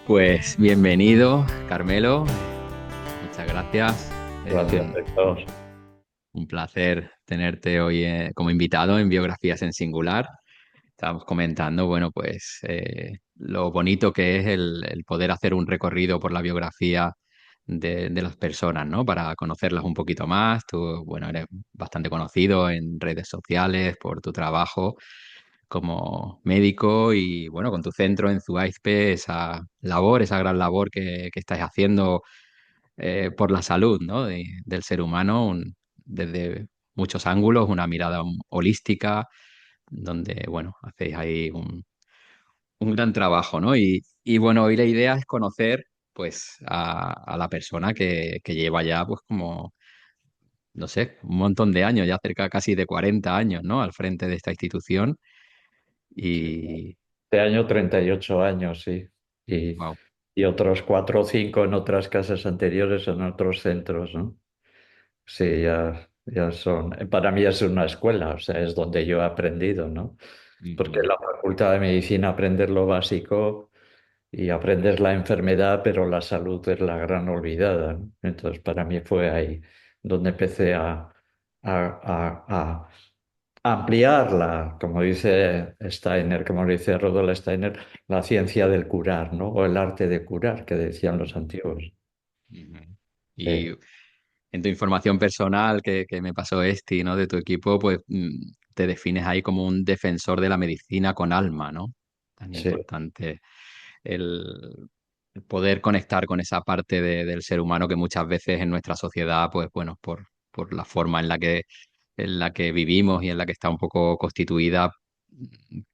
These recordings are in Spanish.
Pues bienvenido, Carmelo. Muchas gracias. Gracias, Eh, Héctor. un placer tenerte hoy como invitado en Biografías en Singular. Estábamos comentando, bueno, pues lo bonito que es el poder hacer un recorrido por la biografía de las personas, ¿no? Para conocerlas un poquito más. Tú, bueno, eres bastante conocido en redes sociales por tu trabajo como médico y, bueno, con tu centro en Zuaizpe, esa gran labor que estáis haciendo por la salud, ¿no? Del ser humano desde muchos ángulos, una mirada holística, donde, bueno, hacéis ahí un gran trabajo, ¿no? Y, bueno, hoy la idea es conocer, pues, a la persona que lleva ya, pues, como, no sé, un montón de años, ya cerca casi de 40 años, ¿no? Al frente de esta institución. Sí. Y, Este año 38 años, sí. Y, wow. y otros 4 o 5 en otras casas anteriores, en otros centros, ¿no? Sí, ya son. Para mí es una escuela, o sea, es donde yo he aprendido, ¿no? Porque en Ujú, la Facultad de Medicina aprendes lo básico y aprendes la enfermedad, pero la salud es la gran olvidada, ¿no? Entonces, para mí fue ahí donde empecé a ampliarla, como dice Steiner, como dice Rudolf Steiner, la ciencia del curar, ¿no? O el arte de curar, que decían los antiguos. ujú. Sí, Y en tu información personal que me pasó ¿no? De tu equipo, pues te defines ahí como un defensor de la medicina con alma, ¿no? Tan sí, importante el, el poder conectar con esa parte del ser humano que muchas veces en nuestra sociedad, pues bueno, por la forma en la que vivimos y en la que está un poco constituida,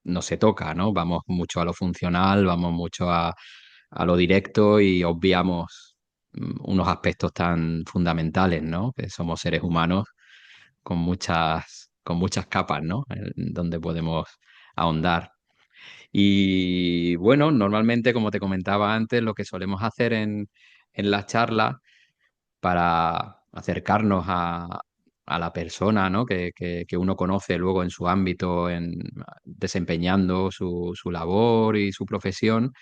no se toca, ¿no? Vamos mucho a lo funcional, vamos mucho a lo directo y obviamos unos aspectos tan fundamentales, ¿no? Que somos seres humanos con muchas capas, ¿no? Donde podemos ahondar. Y bueno, normalmente, como te comentaba antes, lo que solemos hacer en las charlas para acercarnos a la persona, ¿no? que uno conoce luego en su ámbito, desempeñando su labor y su profesión,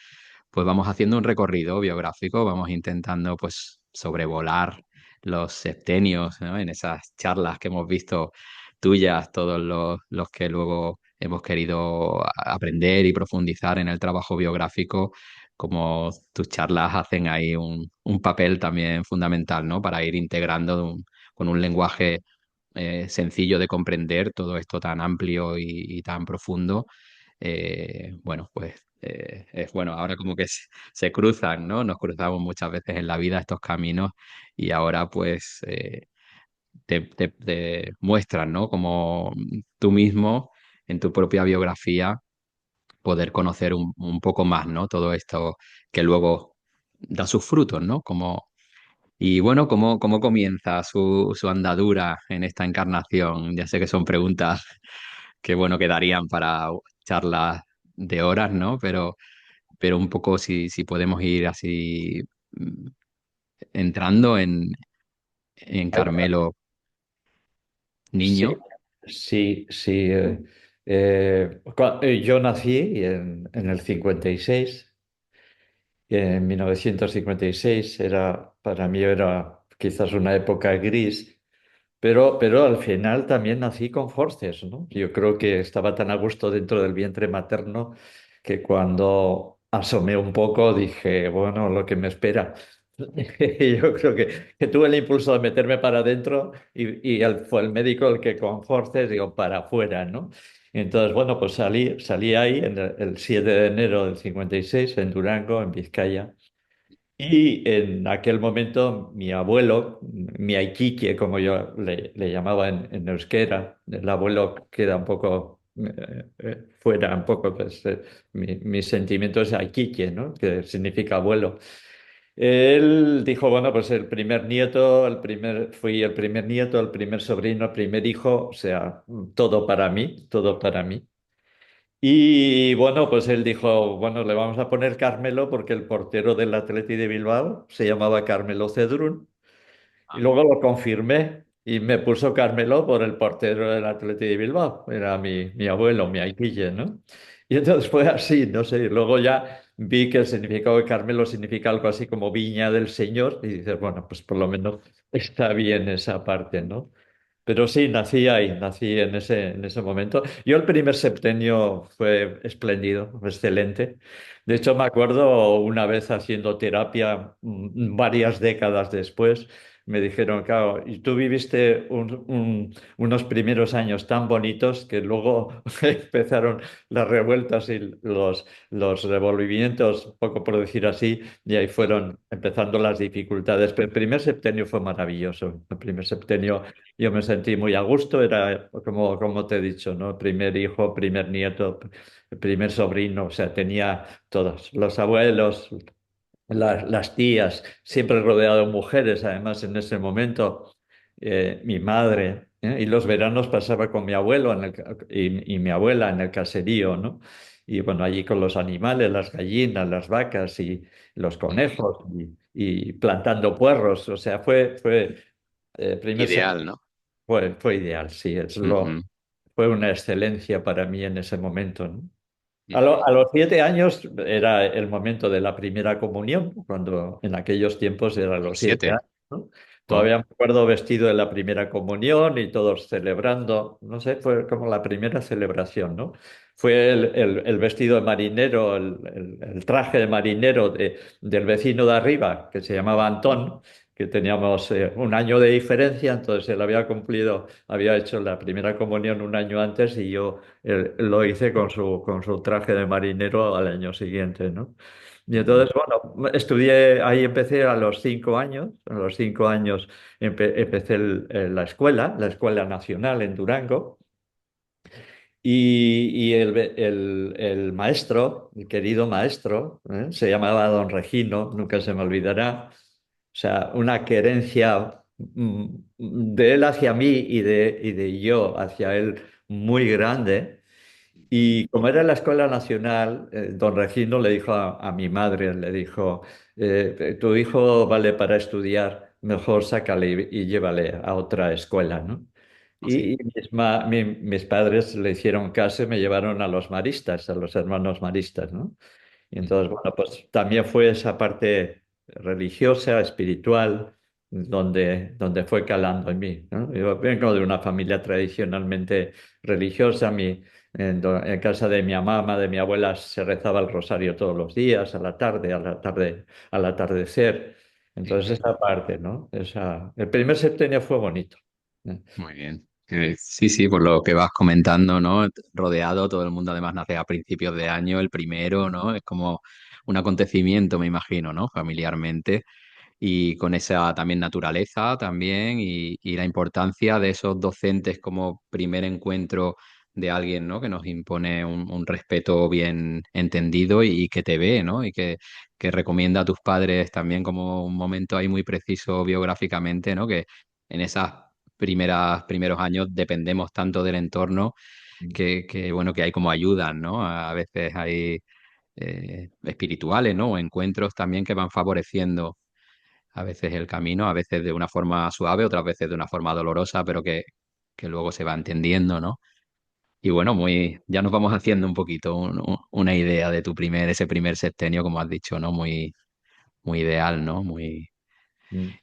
pues vamos haciendo un recorrido biográfico, vamos intentando pues sobrevolar los septenios, ¿no? En esas charlas que hemos visto tuyas, todos los que luego hemos querido aprender y profundizar en el trabajo biográfico, como tus charlas hacen ahí un papel también fundamental, ¿no? Para ir integrando con un lenguaje sencillo de comprender todo esto tan amplio y tan profundo. Bueno, pues es bueno, ahora como que se cruzan, ¿no? Nos cruzamos muchas veces en la vida estos caminos y ahora pues te muestran, ¿no? Como tú mismo en tu propia biografía poder conocer un poco más, ¿no? Todo esto que luego da sus frutos, ¿no? Y bueno, ¿cómo comienza su andadura en esta encarnación? Ya sé que son preguntas que, bueno, quedarían para charlas de horas, ¿no? Pero un poco si podemos ir así entrando en Carmelo sí, niño. sí, sí. Yo nací en el 56. En 1956 para mí era quizás una época gris, pero al final también nací con forces, ¿no? Yo creo que estaba tan a gusto dentro del vientre materno que cuando asomé un poco dije, bueno, lo que me espera. Y yo creo que tuve el impulso de meterme para adentro y fue el médico el que con forces digo, para afuera, ¿no? Y entonces, bueno, pues salí ahí el 7 de enero del 56 en Durango, en Vizcaya. Y en aquel momento mi abuelo, mi aiquique, como yo le llamaba en euskera, el abuelo queda un poco fuera, un poco, pues mi sentimiento es aiquique, ¿no? Que significa abuelo. Él dijo, bueno, pues el primer nieto, fui el primer nieto, el primer sobrino, el primer hijo, o sea, todo para mí, todo para mí. Y bueno, pues él dijo, bueno, le vamos a poner Carmelo porque el portero del Atleti de Bilbao se llamaba Carmelo Cedrún. Y Ah, luego lo confirmé y me puso Carmelo por el portero del Atleti de Bilbao. Era mi abuelo, mi aiquille, ¿no? Y entonces fue así, no sé, y luego ya vi que el significado de Carmelo significa algo así como viña del Señor, y dices, bueno, pues por lo menos está bien esa parte, ¿no? Pero sí, nací ahí, nací en ese momento. Yo el primer septenio fue espléndido, excelente. De hecho, me acuerdo una vez haciendo terapia, varias décadas después, me dijeron, claro, y tú viviste unos primeros años tan bonitos que luego empezaron las revueltas y los revolvimientos, poco por decir así, y ahí fueron empezando las dificultades. Pero el primer septenio fue maravilloso. El primer septenio yo me sentí muy a gusto, era como te he dicho, ¿no? Primer hijo, primer nieto, primer sobrino, o sea, tenía todos, los abuelos, las tías, siempre rodeado de mujeres, además en ese momento, mi madre, ¿eh? Y los veranos pasaba con mi abuelo y mi abuela en el caserío, ¿no? Y bueno, allí con los animales, las gallinas, las vacas y los conejos y plantando puerros, o sea, primer Ideal, ¿no? fue ideal, sí, Ujú, fue una excelencia para mí en ese momento, ¿no? ujú. A los 7 años era el momento de la primera comunión, cuando en aquellos tiempos eran Los los 7 años, 7. ¿no? Oh, Todavía me acuerdo vestido de la primera comunión y todos celebrando, no sé, fue como la primera celebración, ¿no? Fue el vestido de marinero, el traje de marinero del vecino de arriba, que se llamaba Antón, que teníamos un año de diferencia, entonces él había cumplido, había hecho la primera comunión un año antes y yo él lo hice con su traje de marinero al año siguiente, ¿no? Y ujú. entonces, bueno, estudié, ahí empecé a los 5 años, a los 5 años empecé la Escuela Nacional en Durango, y el maestro, el querido maestro, se llamaba Don Regino, nunca se me olvidará, o sea, una querencia de él hacia mí y de yo hacia él muy grande. Y como era la Escuela Nacional, don Regino le dijo a mi madre, le dijo, tu hijo vale para estudiar, mejor sácale y llévale a otra escuela, ¿no? Así. Y mis padres le hicieron caso y me llevaron a los maristas, a los hermanos maristas, ¿no? Y entonces, Ujú. bueno, pues también fue esa parte religiosa, espiritual, donde fue calando en mí, ¿no? Yo vengo de una familia tradicionalmente religiosa. En casa de mi mamá, de mi abuela, se rezaba el rosario todos los días, a la tarde, al atardecer. Entonces, Ujú. esa parte, ¿no? El primer septenio fue bonito. ¿Eh? Muy bien. Sí, sí, por lo que vas comentando, ¿no? Rodeado, todo el mundo además nace a principios de año, el primero, ¿no? Es como un acontecimiento, me imagino, ¿no? Familiarmente. Y con esa también naturaleza también y la importancia de esos docentes como primer encuentro de alguien, ¿no? Que nos impone un respeto bien entendido y que te ve, ¿no? Que recomienda a tus padres también como un momento ahí muy preciso biográficamente, ¿no? Que en esas primeros años dependemos tanto del entorno bueno, que hay como ayudas, ¿no? A veces hay espirituales, ¿no? O encuentros también que van favoreciendo a veces el camino, a veces de una forma suave, otras veces de una forma dolorosa, pero que luego se va entendiendo, ¿no? Y bueno, ya nos vamos haciendo un poquito una idea de ese primer septenio, como has dicho, ¿no? Muy ideal, ¿no?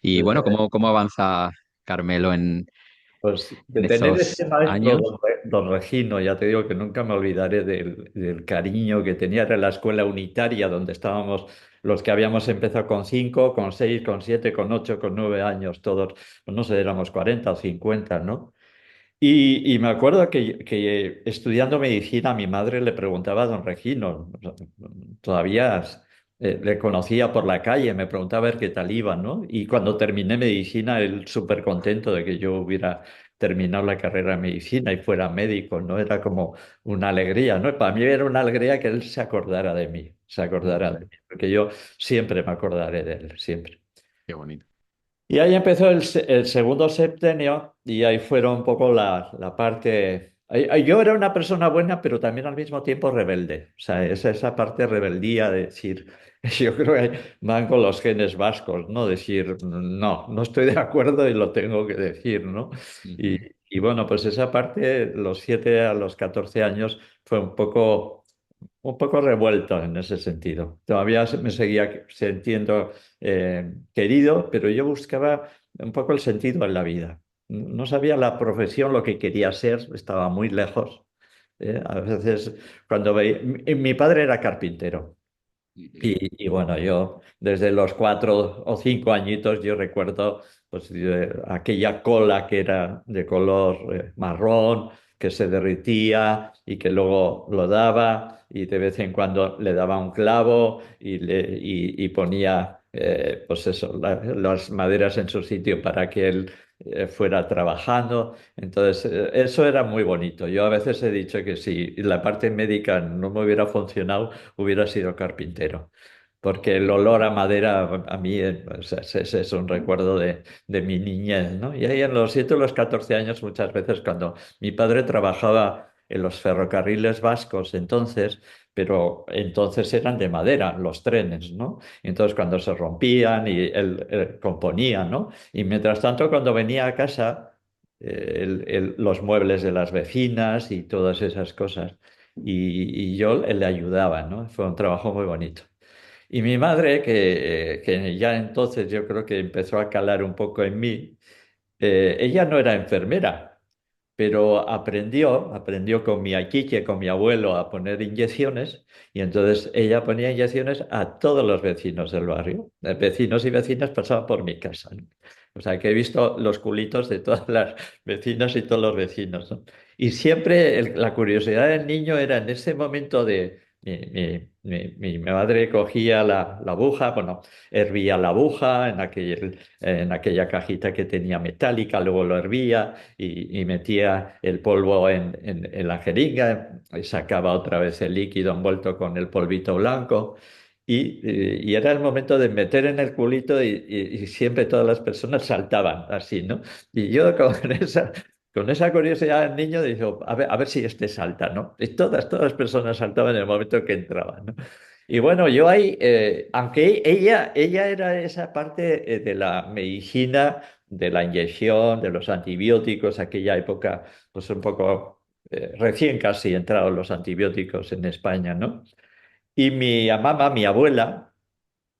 Y Pues, bueno, ¿cómo avanza Carmelo Pues de en tener ese esos maestro, años? don Regino, ya te digo que nunca me olvidaré del cariño que tenía. Era la escuela unitaria donde estábamos los que habíamos empezado con 5, con 6, con 7, con 8, con 9 años, todos, pues no sé, éramos 40 o 50, ¿no? Y me acuerdo que estudiando medicina, mi madre le preguntaba a don Regino, todavía le conocía por la calle, me preguntaba a ver qué tal iba, ¿no? Y cuando terminé medicina, él súper contento de que yo hubiera terminado la carrera de medicina y fuera médico, ¿no? Era como una alegría, ¿no? Para mí era una alegría que él se acordara de mí, se acordara de Ujú. mí, porque yo siempre me acordaré de él, siempre. Qué bonito. Y ahí empezó el segundo septenio y ahí fueron un poco la parte... Yo era una persona buena, pero también al mismo tiempo rebelde. O sea, esa parte de rebeldía de decir, yo creo que van con los genes vascos, ¿no? Decir, no, no estoy de acuerdo y lo tengo que decir, ¿no? Y, Ujú. y bueno, pues esa parte, los 7 a los 14 años, fue un poco... un poco revuelto en ese sentido. Todavía me seguía sintiendo querido, pero yo buscaba un poco el sentido en la vida. No sabía la profesión, lo que quería ser, estaba muy lejos. A veces cuando veía... Mi padre era carpintero. Ujú. Y bueno, yo desde los 4 o 5 añitos yo recuerdo pues, aquella cola que era de color marrón, que se derritía y que luego lo daba y de vez en cuando le daba un clavo y ponía pues eso, las maderas en su sitio para que él fuera trabajando. Entonces, eso era muy bonito. Yo a veces he dicho que si la parte médica no me hubiera funcionado, hubiera sido carpintero porque el olor a madera a mí pues, es un recuerdo de mi niñez, ¿no? Y ahí en los 7 o los 14 años, muchas veces cuando mi padre trabajaba en los ferrocarriles vascos entonces, pero entonces eran de madera los trenes, ¿no? Y entonces cuando se rompían y él componía, ¿no? Y mientras tanto cuando venía a casa, los muebles de las vecinas y todas esas cosas. Y yo le ayudaba, ¿no? Fue un trabajo muy bonito. Y mi madre, que ya entonces yo creo que empezó a calar un poco en mí, ella no era enfermera, pero aprendió con mi aquique, con mi abuelo, a poner inyecciones, y entonces ella ponía inyecciones a todos los vecinos del barrio. Vecinos y vecinas pasaban por mi casa, ¿no? O sea que he visto los culitos de todas las vecinas y todos los vecinos, ¿no? Y siempre la curiosidad del niño era en ese momento de... mi madre cogía la aguja, bueno, hervía la aguja en aquella cajita que tenía metálica, luego lo hervía y metía el polvo en la jeringa y sacaba otra vez el líquido envuelto con el polvito blanco. Y era el momento de meter en el culito y siempre todas las personas saltaban así, ¿no? Y yo con esa curiosidad del niño dijo, a ver si este salta, ¿no? Y todas las personas saltaban en el momento que entraban, ¿no? Y bueno, yo ahí, aunque ella era esa parte de la medicina, de la inyección, de los antibióticos, aquella época, pues un poco recién casi entraron los antibióticos en España, ¿no? Y mi mamá, mi abuela,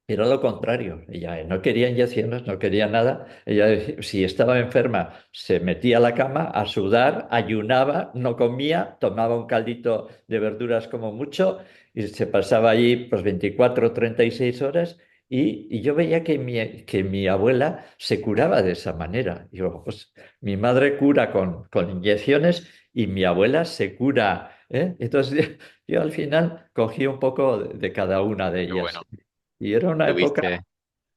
era lo contrario. Ella no quería inyecciones, no quería nada. Ella, si estaba enferma, se metía a la cama a sudar, ayunaba, no comía, tomaba un caldito de verduras como mucho y se pasaba allí pues 24 o 36 horas. Y yo veía que mi abuela se curaba de esa manera. Digo, pues mi madre cura con inyecciones y mi abuela se cura, ¿eh? Entonces yo al final cogí un poco de cada una de Qué ellas. bueno. Y era una época, Tuviste,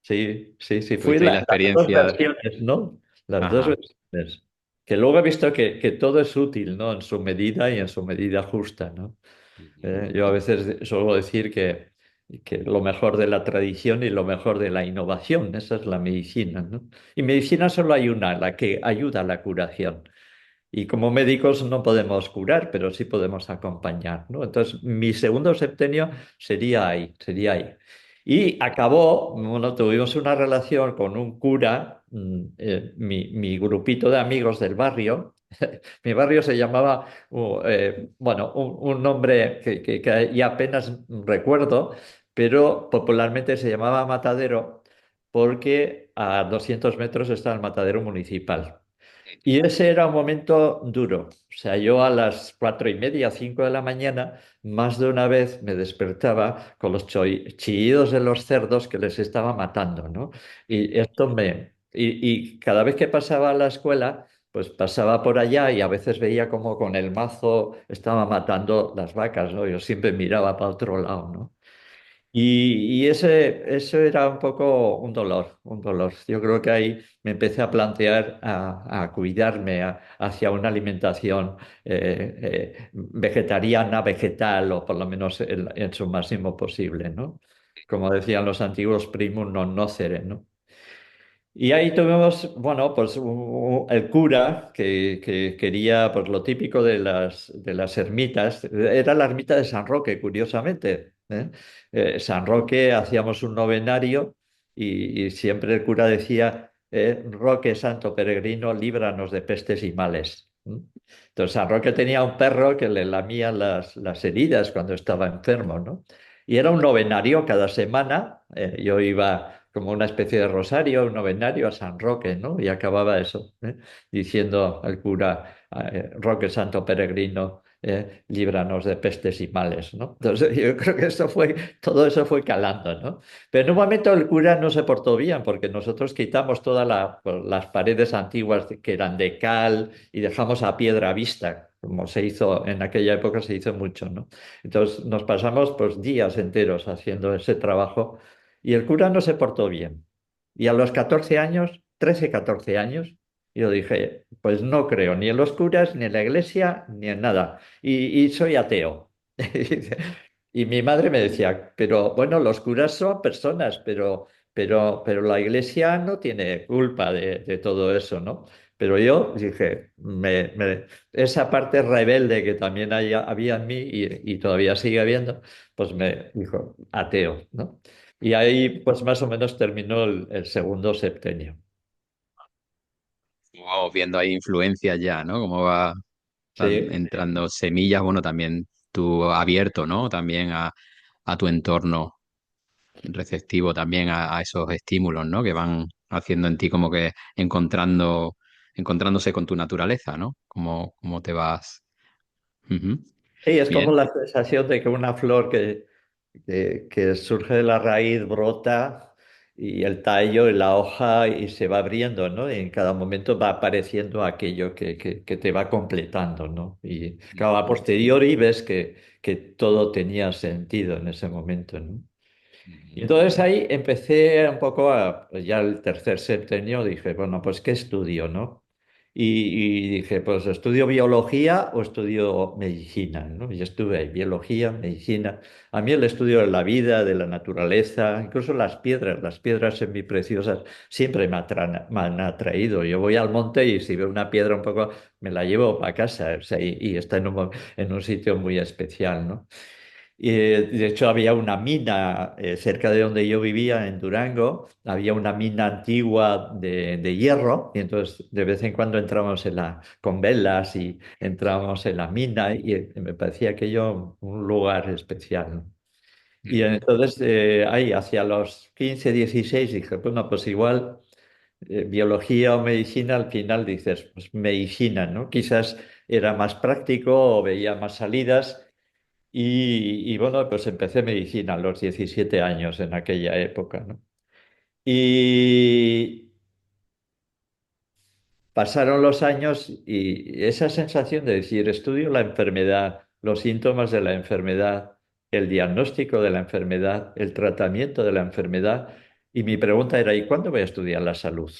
sí, sí, sí, fui tuviste ahí la las dos experiencia. versiones, ¿no? Las dos Ajá. versiones. Que luego he visto que todo es útil, ¿no? En su medida y en su medida justa, ¿no? Ujú. Yo a veces suelo decir que lo mejor de la tradición y lo mejor de la innovación, esa es la medicina, ¿no? Y medicina solo hay una, la que ayuda a la curación. Y como médicos no podemos curar, pero sí podemos acompañar, ¿no? Entonces, mi segundo septenio sería ahí, sería ahí. Y acabó, bueno, tuvimos una relación con un cura, mi grupito de amigos del barrio. Mi barrio se llamaba, bueno, un nombre que ya apenas recuerdo, pero popularmente se llamaba Matadero porque a 200 metros está el matadero municipal. Y ese era un momento duro. O sea, yo a las 4:30, 5 de la mañana, más de una vez me despertaba con los chillidos de los cerdos que les estaba matando, ¿no? Y esto y cada vez que pasaba a la escuela, pues pasaba por allá y a veces veía como con el mazo estaba matando las vacas, ¿no? Yo siempre miraba para otro lado, ¿no? Eso era un poco un dolor, un dolor. Yo creo que ahí me empecé a plantear a cuidarme hacia una alimentación vegetariana, vegetal, o por lo menos en su máximo posible, ¿no? Como decían los antiguos primum non nocere, ¿no? Y ahí tuvimos, bueno, pues el cura que quería, pues lo típico de las ermitas, era la ermita de San Roque, curiosamente, ¿eh? San Roque hacíamos un novenario y siempre el cura decía, Roque Santo Peregrino, líbranos de pestes y males. ¿Mm? Entonces, San Roque tenía un perro que le lamía las heridas cuando estaba enfermo, ¿no? Y era un novenario cada semana. Yo iba como una especie de rosario, un novenario a San Roque, ¿no? Y acababa eso, diciendo al cura, Roque Santo Peregrino, líbranos de pestes y males, ¿no? Entonces, yo creo que todo eso fue calando, ¿no? Pero en un momento el cura no se portó bien porque nosotros quitamos todas pues, las paredes antiguas que eran de cal y dejamos a piedra vista, como se hizo en aquella época, se hizo mucho, ¿no? Entonces nos pasamos pues días enteros haciendo ese trabajo y el cura no se portó bien. Y a los 14 años, 13 14 años, yo dije, pues no creo ni en los curas, ni en la iglesia, ni en nada. Y soy ateo. Y mi madre me decía, pero bueno, los curas son personas, pero la iglesia no tiene culpa de todo eso, ¿no? Pero yo dije, esa parte rebelde que también había en mí y todavía sigue habiendo, pues me dijo, ateo, ¿no? Y ahí pues más o menos terminó el segundo septenio. Vamos viendo ahí influencias ya, ¿no? Cómo van Sí. entrando semillas, bueno, también tú abierto, ¿no? También a tu entorno receptivo también a esos estímulos, ¿no? Que van haciendo en ti como que encontrándose con tu naturaleza, ¿no? Cómo te vas. Ujú. Sí, es como Bien. la sensación de que una flor que surge de la raíz brota y el tallo y la hoja y se va abriendo, ¿no? Y en cada momento va apareciendo aquello que te va completando, ¿no? Y claro, a Ujú, posteriori ves que todo tenía sentido en ese momento, ¿no? Y ujú. entonces ahí empecé un poco pues ya el tercer septenio, dije, bueno, pues ¿qué estudio, no? Y dije, pues estudio biología o estudio medicina, ¿no? Y estuve ahí, biología, medicina. A mí el estudio de la vida, de la naturaleza, incluso las piedras semipreciosas, siempre me han atraído. Yo voy al monte y si veo una piedra un poco, me la llevo a casa, o sea, y está en un sitio muy especial, ¿no? Y, de hecho, había una mina cerca de donde yo vivía, en Durango, había una mina antigua de hierro, y entonces de vez en cuando entramos con velas y entramos en la mina, y me parecía aquello un lugar especial, ¿no? Y entonces ahí, hacia los 15 16 dije, bueno, pues igual biología o medicina, al final dices, pues medicina, ¿no? Quizás era más práctico o veía más salidas. Y bueno, pues empecé medicina a los 17 años en aquella época, ¿no? Y pasaron los años y esa sensación de decir, estudio la enfermedad, los síntomas de la enfermedad, el diagnóstico de la enfermedad, el tratamiento de la enfermedad. Y mi pregunta era, ¿y cuándo voy a estudiar la salud?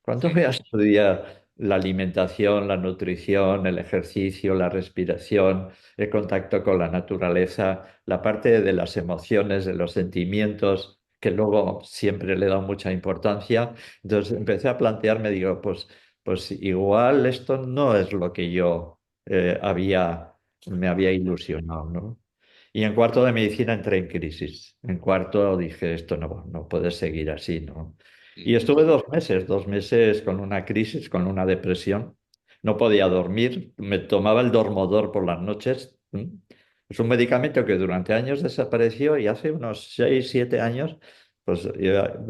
¿Cuándo voy a estudiar la alimentación, la nutrición, el ejercicio, la respiración, el contacto con la naturaleza, la parte de las emociones, de los sentimientos, que luego siempre le he dado mucha importancia? Entonces empecé a plantearme, digo, pues igual esto no es lo que yo me había ilusionado, ¿no? Y en cuarto de medicina entré en crisis. En cuarto dije, esto no puede seguir así, ¿no? Y estuve 2 meses con una crisis, con una depresión. No podía dormir, me tomaba el Dormodor por las noches. Es un medicamento que durante años desapareció y hace unos 6 7 años, pues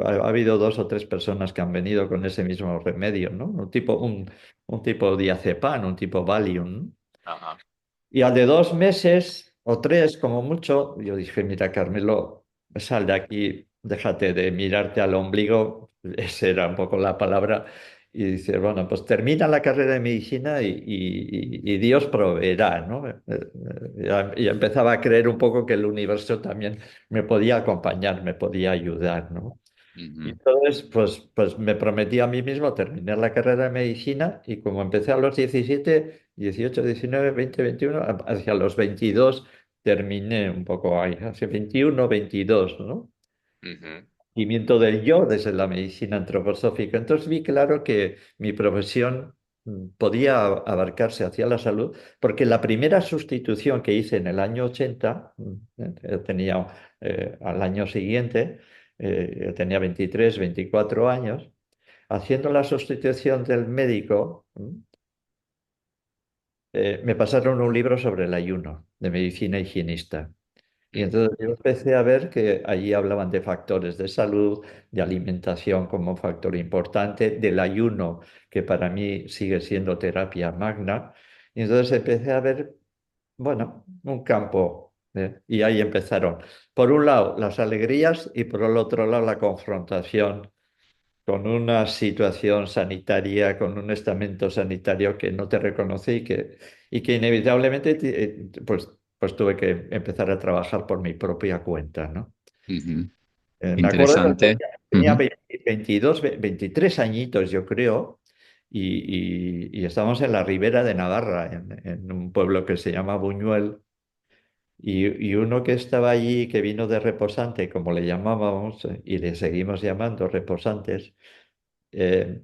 ha habido 2 o 3 personas que han venido con ese mismo remedio, ¿no? Un tipo diazepam, un tipo Valium, ¿no? Ajá. Y al de 2 meses o 3, como mucho, yo dije, mira, Carmelo, sal de aquí, déjate de mirarte al ombligo, esa era un poco la palabra, y dice, bueno, pues termina la carrera de medicina y Dios proveerá, ¿no? Ya empezaba a creer un poco que el universo también me podía acompañar, me podía ayudar, ¿no? Y Ujú, entonces, pues me prometí a mí mismo terminar la carrera de medicina y como empecé a los 17, 18, 19, 20, 21, hacia los 22 terminé un poco ahí, hacia 21, 22, ¿no? ujú, Cimiento del yo desde la medicina antroposófica. Entonces vi claro que mi profesión podía abarcarse hacia la salud, porque la primera sustitución que hice en el año 80, yo tenía al año siguiente, yo tenía 23 24 años, haciendo la sustitución del médico, me pasaron un libro sobre el ayuno de medicina higienista. Y entonces yo empecé a ver que allí hablaban de factores de salud, de alimentación como factor importante, del ayuno, que para mí sigue siendo terapia magna. Y entonces empecé a ver, bueno, un campo. Y ahí empezaron. Por un lado, las alegrías y por el otro lado, la confrontación con una situación sanitaria, con un estamento sanitario que no te reconoce y que inevitablemente pues tuve que empezar a trabajar por mi propia cuenta, ¿no? Ujú. Me acuerdo que Interesante. tenía Ujú. 22, 23 añitos, yo creo, y estábamos en la Ribera de Navarra, en un pueblo que se llama Buñuel, y uno que estaba allí, que vino de reposante, como le llamábamos, y le seguimos llamando reposantes.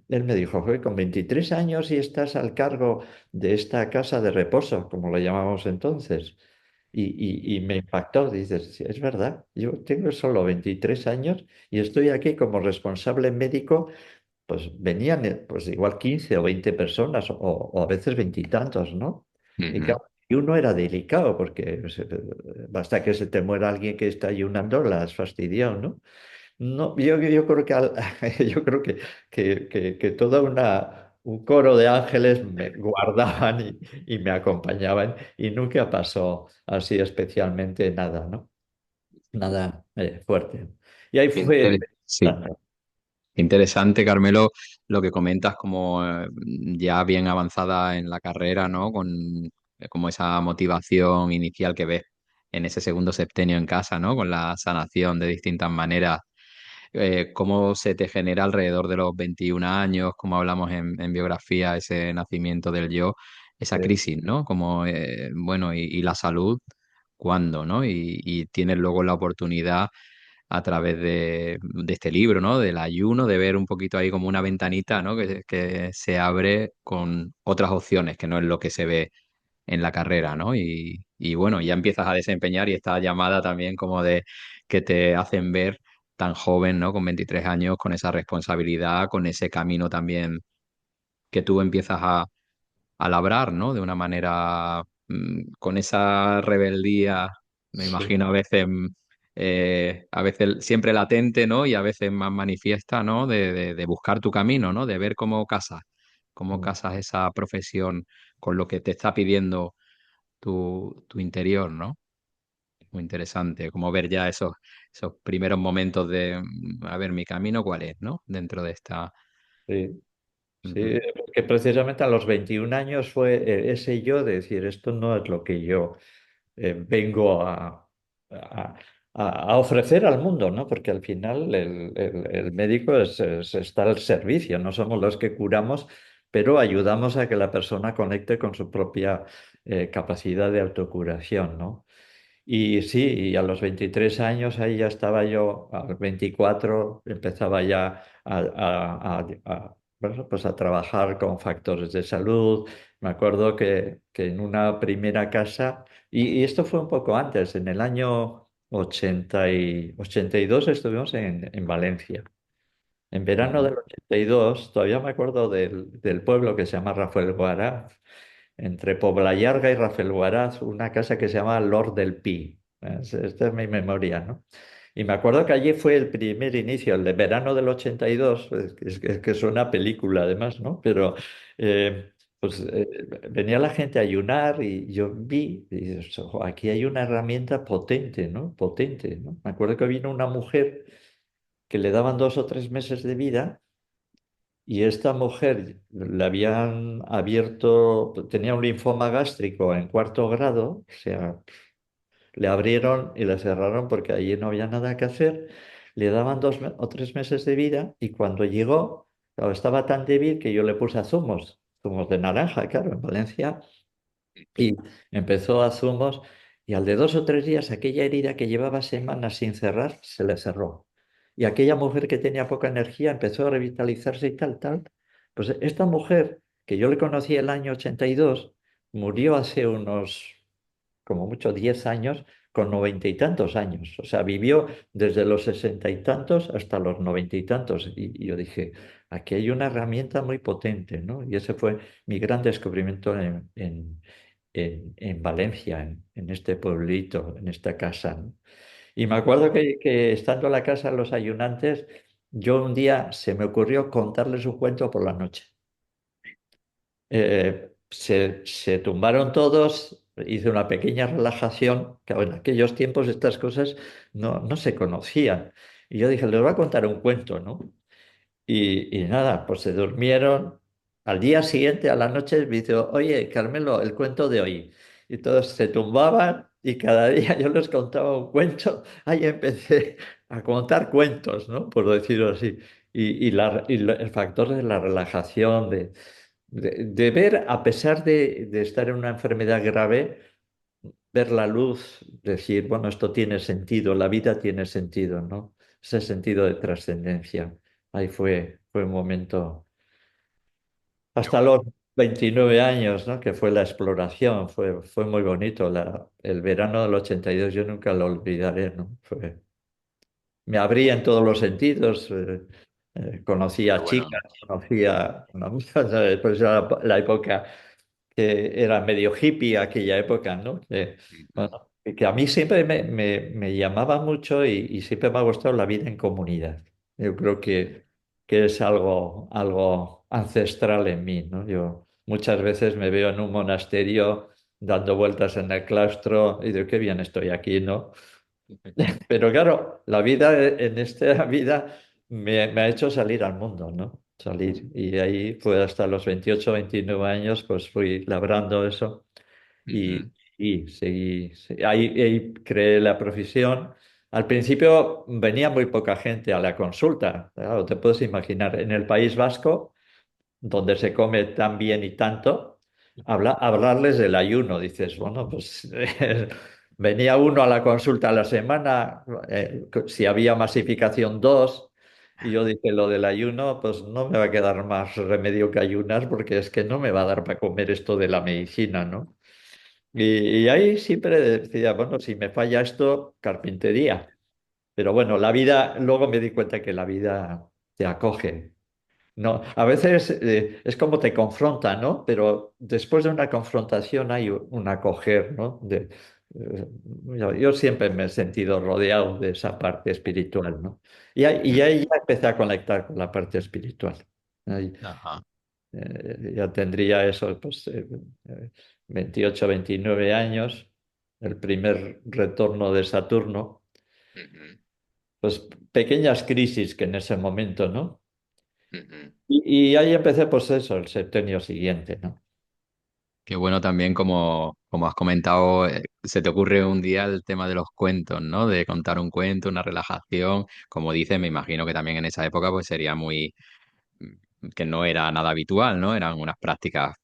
Él me dijo: "Joder, con 23 años y estás al cargo de esta casa de reposo, como lo llamamos entonces". Y me impactó. Dices: "Sí, es verdad, yo tengo solo 23 años y estoy aquí como responsable médico". Pues venían pues igual 15 o 20 personas o a veces veintitantos, ¿no? Y Ujú. claro, y uno era delicado porque basta que se te muera alguien que está ayunando, la has fastidiado, ¿no? No, yo creo que, yo creo que toda un coro de ángeles me guardaban y me acompañaban y nunca pasó así especialmente nada, ¿no? Nada fuerte. Y ahí fue Sí. empezando. Interesante, Carmelo, lo que comentas como ya bien avanzada en la carrera, ¿no? Con como esa motivación inicial que ves en ese segundo septenio en casa, ¿no? Con la sanación de distintas maneras. Cómo se te genera alrededor de los 21 años, como hablamos en biografía, ese nacimiento del yo, esa eh, crisis, ¿no? Como, bueno, y la salud, ¿cuándo, no? Y tienes luego la oportunidad a través de este libro, ¿no? Del ayuno, de ver un poquito ahí como una ventanita, ¿no? Que se abre con otras opciones, que no es lo que se ve en la carrera, ¿no? Y bueno, ya empiezas a desempeñar y esta llamada también como de que te hacen ver tan joven, ¿no? Con 23 años, con esa responsabilidad, con ese camino también que tú empiezas a labrar, ¿no? De una manera, con esa rebeldía, me sí, imagino a veces siempre latente, ¿no? Y a veces más manifiesta, ¿no? De buscar tu camino, ¿no? De ver cómo mm, casas esa profesión con lo que te está pidiendo tu interior, ¿no? Muy interesante, como ver ya esos primeros momentos de, a ver, mi camino, ¿cuál es, ¿no? Dentro de esta... sí. Ujú, Sí, que precisamente a los 21 años fue ese yo de decir: esto no es lo que yo vengo a- a ofrecer al mundo, ¿no? Porque al final el médico está al servicio, no somos los que curamos, pero ayudamos a que la persona conecte con su propia capacidad de autocuración, ¿no? Y sí, y a los 23 años ahí ya estaba yo, a los 24 empezaba ya bueno, pues a trabajar con factores de salud. Me acuerdo que en una primera casa, y esto fue un poco antes, en el año 82 estuvimos en Valencia. En verano ujú, del 82 todavía me acuerdo del pueblo que se llama Rafael Guaraz, entre Pobla-llarga y Rafelguaraz, una casa que se llama Lord del Pi. Esta es mi memoria, ¿no? Y me acuerdo que allí fue el primer inicio, el de verano del 82, que es una película además, ¿no? Pero pues venía la gente a ayunar y yo vi, y dices: "Ojo, aquí hay una herramienta potente, ¿no? Potente, ¿no?". Me acuerdo que vino una mujer que le daban 2 o 3 meses de vida. Y esta mujer le habían abierto, tenía un linfoma gástrico en cuarto grado, o sea, le abrieron y le cerraron porque allí no había nada que hacer. Le daban 2 o 3 meses de vida y cuando llegó, claro, estaba tan débil que yo le puse a zumos de naranja, claro, en Valencia, y empezó a zumos y al de 2 o 3 días aquella herida que llevaba semanas sin cerrar se le cerró. Y aquella mujer que tenía poca energía empezó a revitalizarse y tal, tal. Pues esta mujer, que yo le conocí el año 82, murió hace unos, como mucho, 10 años con 90 y tantos años. O sea, vivió desde los 60 y tantos hasta los 90 y tantos. Y yo dije, aquí hay una herramienta muy potente, ¿no? Y ese fue mi gran descubrimiento en Valencia, en este pueblito, en esta casa, ¿no? Y me acuerdo que estando en la casa de los ayunantes, yo un día se me ocurrió contarles un cuento por la noche. Se tumbaron todos, hice una pequeña relajación, que en aquellos tiempos estas cosas no se conocían. Y yo dije, les voy a contar un cuento, ¿no? Y nada, pues se durmieron. Al día siguiente, a la noche, me dice, oye, Carmelo, el cuento de hoy. Y todos se tumbaban y cada día yo les contaba un cuento. Ahí empecé a contar cuentos, ¿no? Por decirlo así. El factor de la relajación, de ver, a pesar de estar en una enfermedad grave, ver la luz, decir, bueno, esto tiene sentido, la vida tiene sentido, ¿no? Ese sentido de trascendencia. Ahí fue un momento, Qué hasta bueno. los 29 años, ¿no? Que fue la exploración, fue muy bonito. El verano del 82 yo nunca lo olvidaré, ¿no? Me abría en todos los sentidos. Qué Conocía bueno. chicas, conocía, bueno, pues era la época que era medio hippie aquella época, ¿no? Ujú. Bueno, que a mí siempre me llamaba mucho y siempre me ha gustado la vida en comunidad. Yo creo que es algo ancestral en mí, ¿no? Yo muchas veces me veo en un monasterio dando vueltas en el claustro y digo, qué bien estoy aquí, ¿no? Pero claro, la vida en esta vida me ha hecho salir al mundo, ¿no? Salir. Y ahí fue hasta los 28 29 años, pues fui labrando eso Ujú. y seguí. Ahí creé la profesión. Al principio venía muy poca gente a la consulta. Claro, te puedes imaginar, en el País Vasco donde se come tan bien y tanto, hablarles del ayuno. Dices, bueno, pues venía uno a la consulta a la semana, si había masificación dos, y yo dije, lo del ayuno, pues no me va a quedar más remedio que ayunar porque es que no me va a dar para comer esto de la medicina, ¿no? Y ahí siempre decía, bueno, si me falla esto, carpintería. Pero bueno, la vida, luego me di cuenta que la vida te acoge. No, a veces es como te confronta, ¿no? Pero después de una confrontación hay un acoger, ¿no? Yo siempre me he sentido rodeado de esa parte espiritual, ¿no? Y Mm. ahí ya empecé a conectar con la parte espiritual. Ahí, Ajá. ya tendría eso, pues, 28, 29 años, el primer retorno de Saturno, Ujú. pues pequeñas crisis que en ese momento, ¿no? Ujú. Y ahí empecé, pues eso, el septenio siguiente, ¿no? Qué bueno también como has comentado, se te ocurre un día el tema de los cuentos, ¿no? De contar un cuento, una relajación. Como dices, me imagino que también en esa época pues sería muy, que no era nada habitual, ¿no? Eran unas prácticas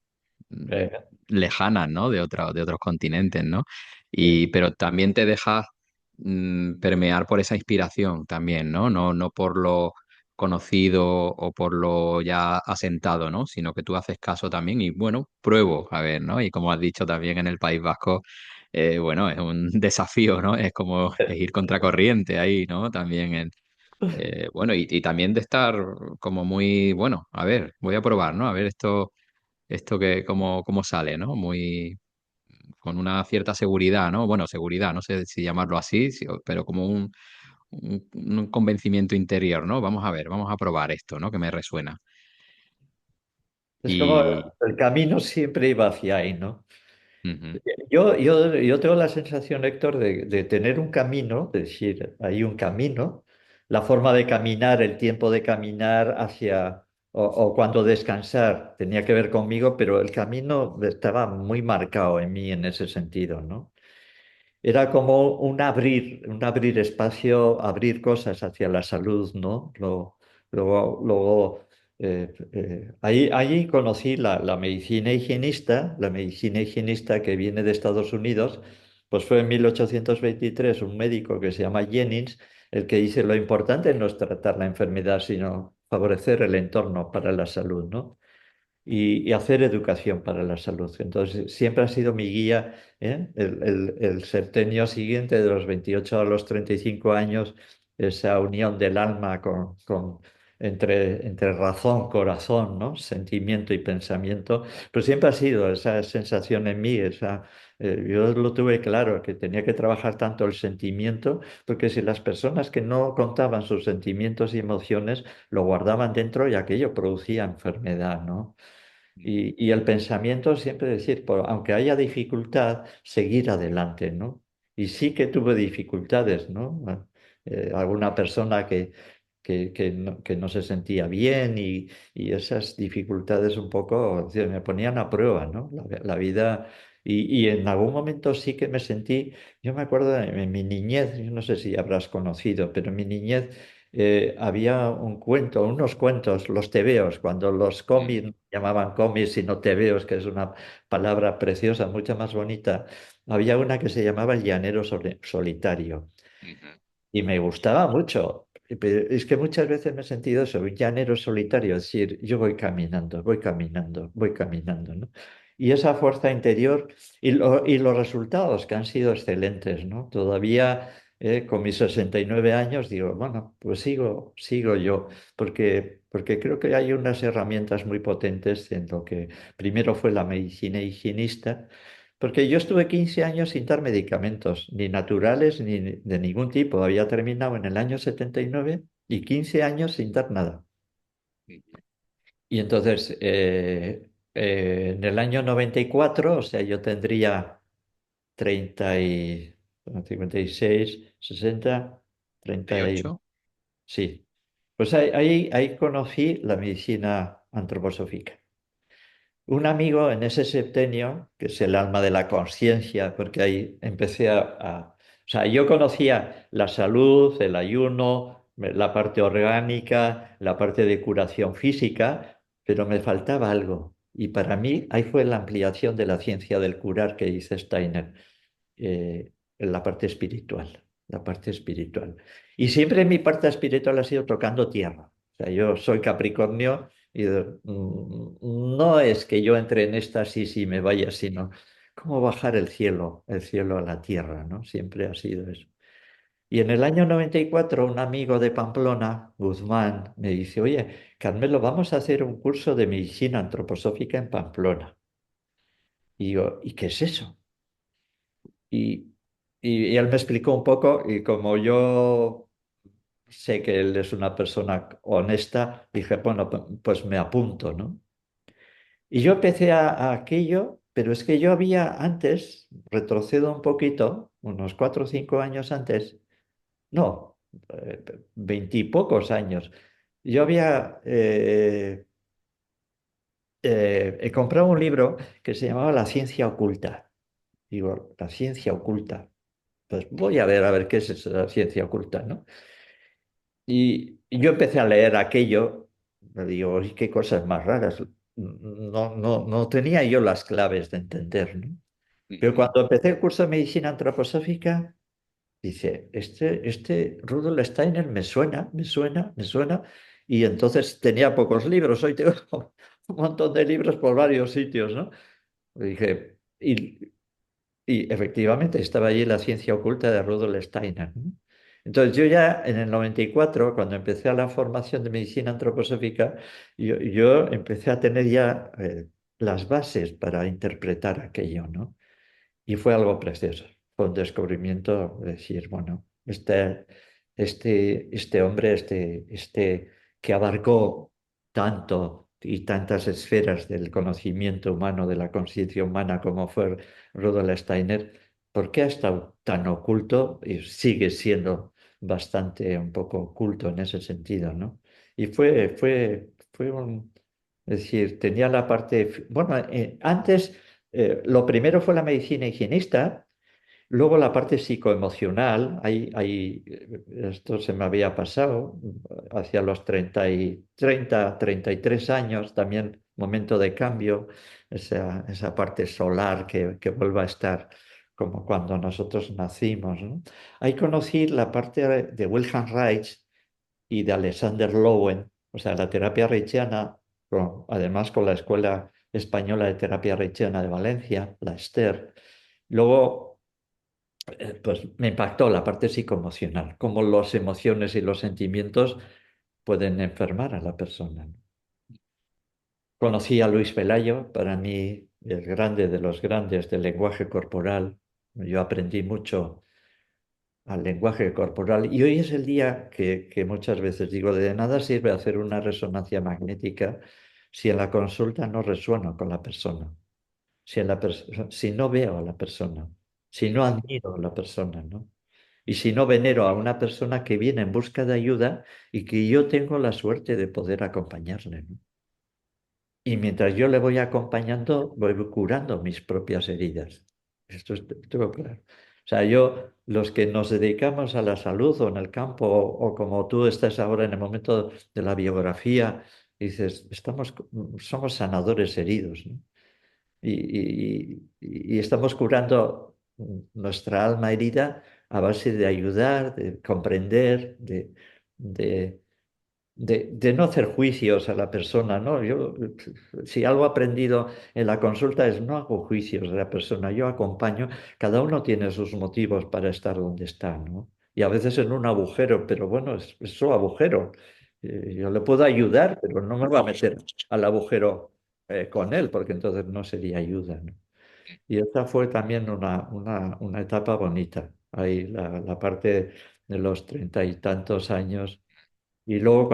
mm, Eh, lejanas, ¿no? De otros continentes, ¿no? sí. Pero también te dejas permear por esa inspiración también, ¿no? No por lo conocido o por lo ya asentado, ¿no? Sino que tú haces caso también y, bueno, pruebo, a ver, ¿no? Y como has dicho también en el País Vasco, bueno, es un desafío, ¿no? Es como es ir contracorriente ahí, ¿no? También bueno, y también de estar como muy, bueno, a ver, voy a probar, ¿no? A ver esto que, cómo sale, ¿no? Muy, con una cierta seguridad, ¿no? Bueno, seguridad, no sé si llamarlo así, pero como un convencimiento interior, ¿no? Vamos a ver, vamos a probar esto, ¿no? Que me resuena. Es como Y el camino siempre iba hacia ahí, ¿no? ujú, Yo tengo la sensación, Héctor, de tener un camino, es decir, hay un camino, la forma de caminar, el tiempo de caminar o cuando descansar tenía que ver conmigo, pero el camino estaba muy marcado en mí en ese sentido, ¿no? Era como un abrir espacio, abrir cosas hacia la salud, ¿no? Luego ahí conocí la medicina higienista que viene de Estados Unidos, pues fue en 1823 un médico que se llama Jennings el que dice lo importante no es tratar la enfermedad, sino favorecer el entorno para la salud, ¿no? y hacer educación para la salud. Entonces, siempre ha sido mi guía, ¿eh? El septenio siguiente, de los 28 a los 35 años, esa unión del alma entre razón, corazón, ¿no? Sentimiento y pensamiento, pero siempre ha sido esa sensación en mí, yo lo tuve claro, que tenía que trabajar tanto el sentimiento, porque si las personas que no contaban sus sentimientos y emociones lo guardaban dentro y aquello producía enfermedad, ¿no? Y el pensamiento siempre decir, aunque haya dificultad, seguir adelante, ¿no? Y sí que tuve dificultades, ¿no? Alguna persona que no se sentía bien y esas dificultades un poco me ponían a prueba, ¿no? La vida. Y en algún momento sí que me sentí, yo me acuerdo en mi niñez, yo no sé si habrás conocido, pero en mi niñez había un cuento, unos cuentos, los tebeos, cuando los cómics no llamaban cómics, sino tebeos, que es una palabra preciosa, mucho más bonita. Había una que se llamaba El llanero solitario y me gustaba mucho. Pero es que muchas veces me he sentido eso, un llanero solitario, es decir, yo voy caminando, voy caminando, voy caminando, ¿no? Y esa fuerza interior y los resultados que han sido excelentes, ¿no? Todavía con mis 69 años digo, bueno, pues sigo yo, porque creo que hay unas herramientas muy potentes en lo que primero fue la medicina higienista, porque yo estuve 15 años sin dar medicamentos, ni naturales ni de ningún tipo. Había terminado en el año 79 y 15 años sin dar nada. Y entonces, en el año 94, o sea, yo tendría 30 y, bueno, 56, 60, 30 y... 38. Sí. Pues ahí conocí la medicina antroposófica. Un amigo en ese septenio, que es el alma de la conciencia, porque ahí empecé O sea, yo conocía la salud, el ayuno, la parte orgánica, la parte de curación física, pero me faltaba algo. Y para mí ahí fue la ampliación de la ciencia del curar que dice Steiner, en la parte espiritual, la parte espiritual. Y siempre mi parte espiritual ha sido tocando tierra. O sea, yo soy Capricornio y no es que yo entre en éxtasis y me vaya, sino cómo bajar el cielo a la tierra, ¿no? Siempre ha sido eso. Y en el año 94 un amigo de Pamplona, Guzmán, me dice, oye, Carmelo, vamos a hacer un curso de medicina antroposófica en Pamplona. Y yo, ¿y qué es eso? Y, y él me explicó un poco y como yo sé que él es una persona honesta, dije, bueno, pues me apunto, ¿no? Y yo empecé a aquello, pero es que yo había antes, retrocedo un poquito, unos 4 o 5 años antes, no, veintipocos años, yo había he comprado un libro que se llamaba La ciencia oculta. Digo, la ciencia oculta. Pues voy a ver qué es esa ciencia oculta, ¿no? Y yo empecé a leer aquello, me digo, "Uy, qué cosas más raras. No tenía yo las claves de entender, ¿no? Pero cuando empecé el curso de medicina antroposófica, dice, este Rudolf Steiner me suena, me suena, me suena. Y entonces tenía pocos libros, hoy tengo un montón de libros por varios sitios, ¿no? Dije, y efectivamente estaba allí la ciencia oculta de Rudolf Steiner, ¿no? Entonces yo ya en el 94, cuando empecé a la formación de medicina antroposófica, yo empecé a tener ya las bases para interpretar aquello, ¿no? Y fue algo precioso. Fue un descubrimiento de decir, bueno, este hombre, que abarcó tanto y tantas esferas del conocimiento humano, de la conciencia humana, como fue Rudolf Steiner, ¿por qué ha estado tan oculto y sigue siendo bastante un poco oculto en ese sentido, ¿no? Y fue es decir, tenía la parte, bueno, antes lo primero fue la medicina higienista, luego la parte psicoemocional, esto se me había pasado hacia los 33 años, también momento de cambio, esa parte solar que vuelva a estar como cuando nosotros nacimos, ¿no? Ahí conocí la parte de Wilhelm Reich y de Alexander Lowen, o sea, la terapia reichiana además con la Escuela Española de Terapia Reichiana de Valencia, la ESTER. Luego, pues me impactó la parte psicoemocional, cómo las emociones y los sentimientos pueden enfermar a la persona, ¿no? Conocí a Luis Pelayo, para mí el grande de los grandes del lenguaje corporal. Yo aprendí mucho al lenguaje corporal y hoy es el día que muchas veces digo, de nada sirve hacer una resonancia magnética si en la consulta no resueno con la persona, si no veo a la persona, si no admiro a la persona, ¿no? Y si no venero a una persona que viene en busca de ayuda y que yo tengo la suerte de poder acompañarle, ¿no? Y mientras yo le voy acompañando, voy curando mis propias heridas. Esto es todo claro. O sea, los que nos dedicamos a la salud o en el campo, o como tú estás ahora en el momento de la biografía, dices, somos sanadores heridos, ¿no? Y estamos curando nuestra alma herida a base de ayudar, de comprender, de de no hacer juicios a la persona, ¿no? Si algo he aprendido en la consulta es no hago juicios de la persona, yo acompaño, cada uno tiene sus motivos para estar donde está, ¿no? Y a veces en un agujero, pero bueno, es su agujero. Yo le puedo ayudar, pero no me voy a meter al agujero con él, porque entonces no sería ayuda, ¿no? Y esta fue también una etapa bonita. Ahí la parte de los 30 y tantos años y luego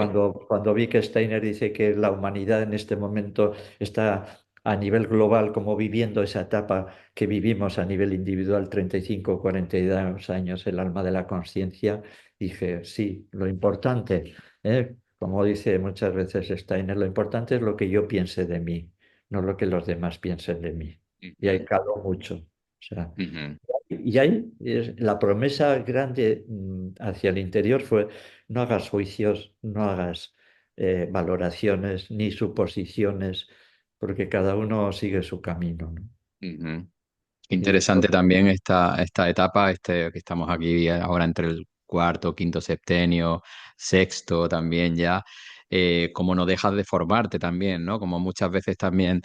cuando vi que Steiner dice que la humanidad en este momento está a nivel global como viviendo esa etapa que vivimos a nivel individual, 35 o 42 años, el alma de la conciencia, dije, sí, lo importante, como dice muchas veces Steiner, lo importante es lo que yo piense de mí, no lo que los demás piensen de mí. Y ahí Ujú, caló mucho. O sea, ujú, y ahí la promesa grande hacia el interior fue, no hagas juicios, no hagas valoraciones ni suposiciones, porque cada uno sigue su camino, ¿no? ujú. Y Interesante esto, también esta etapa, que estamos aquí ahora entre el cuarto, quinto septenio, sexto también ya, como no dejas de formarte también, ¿no? Como muchas veces también,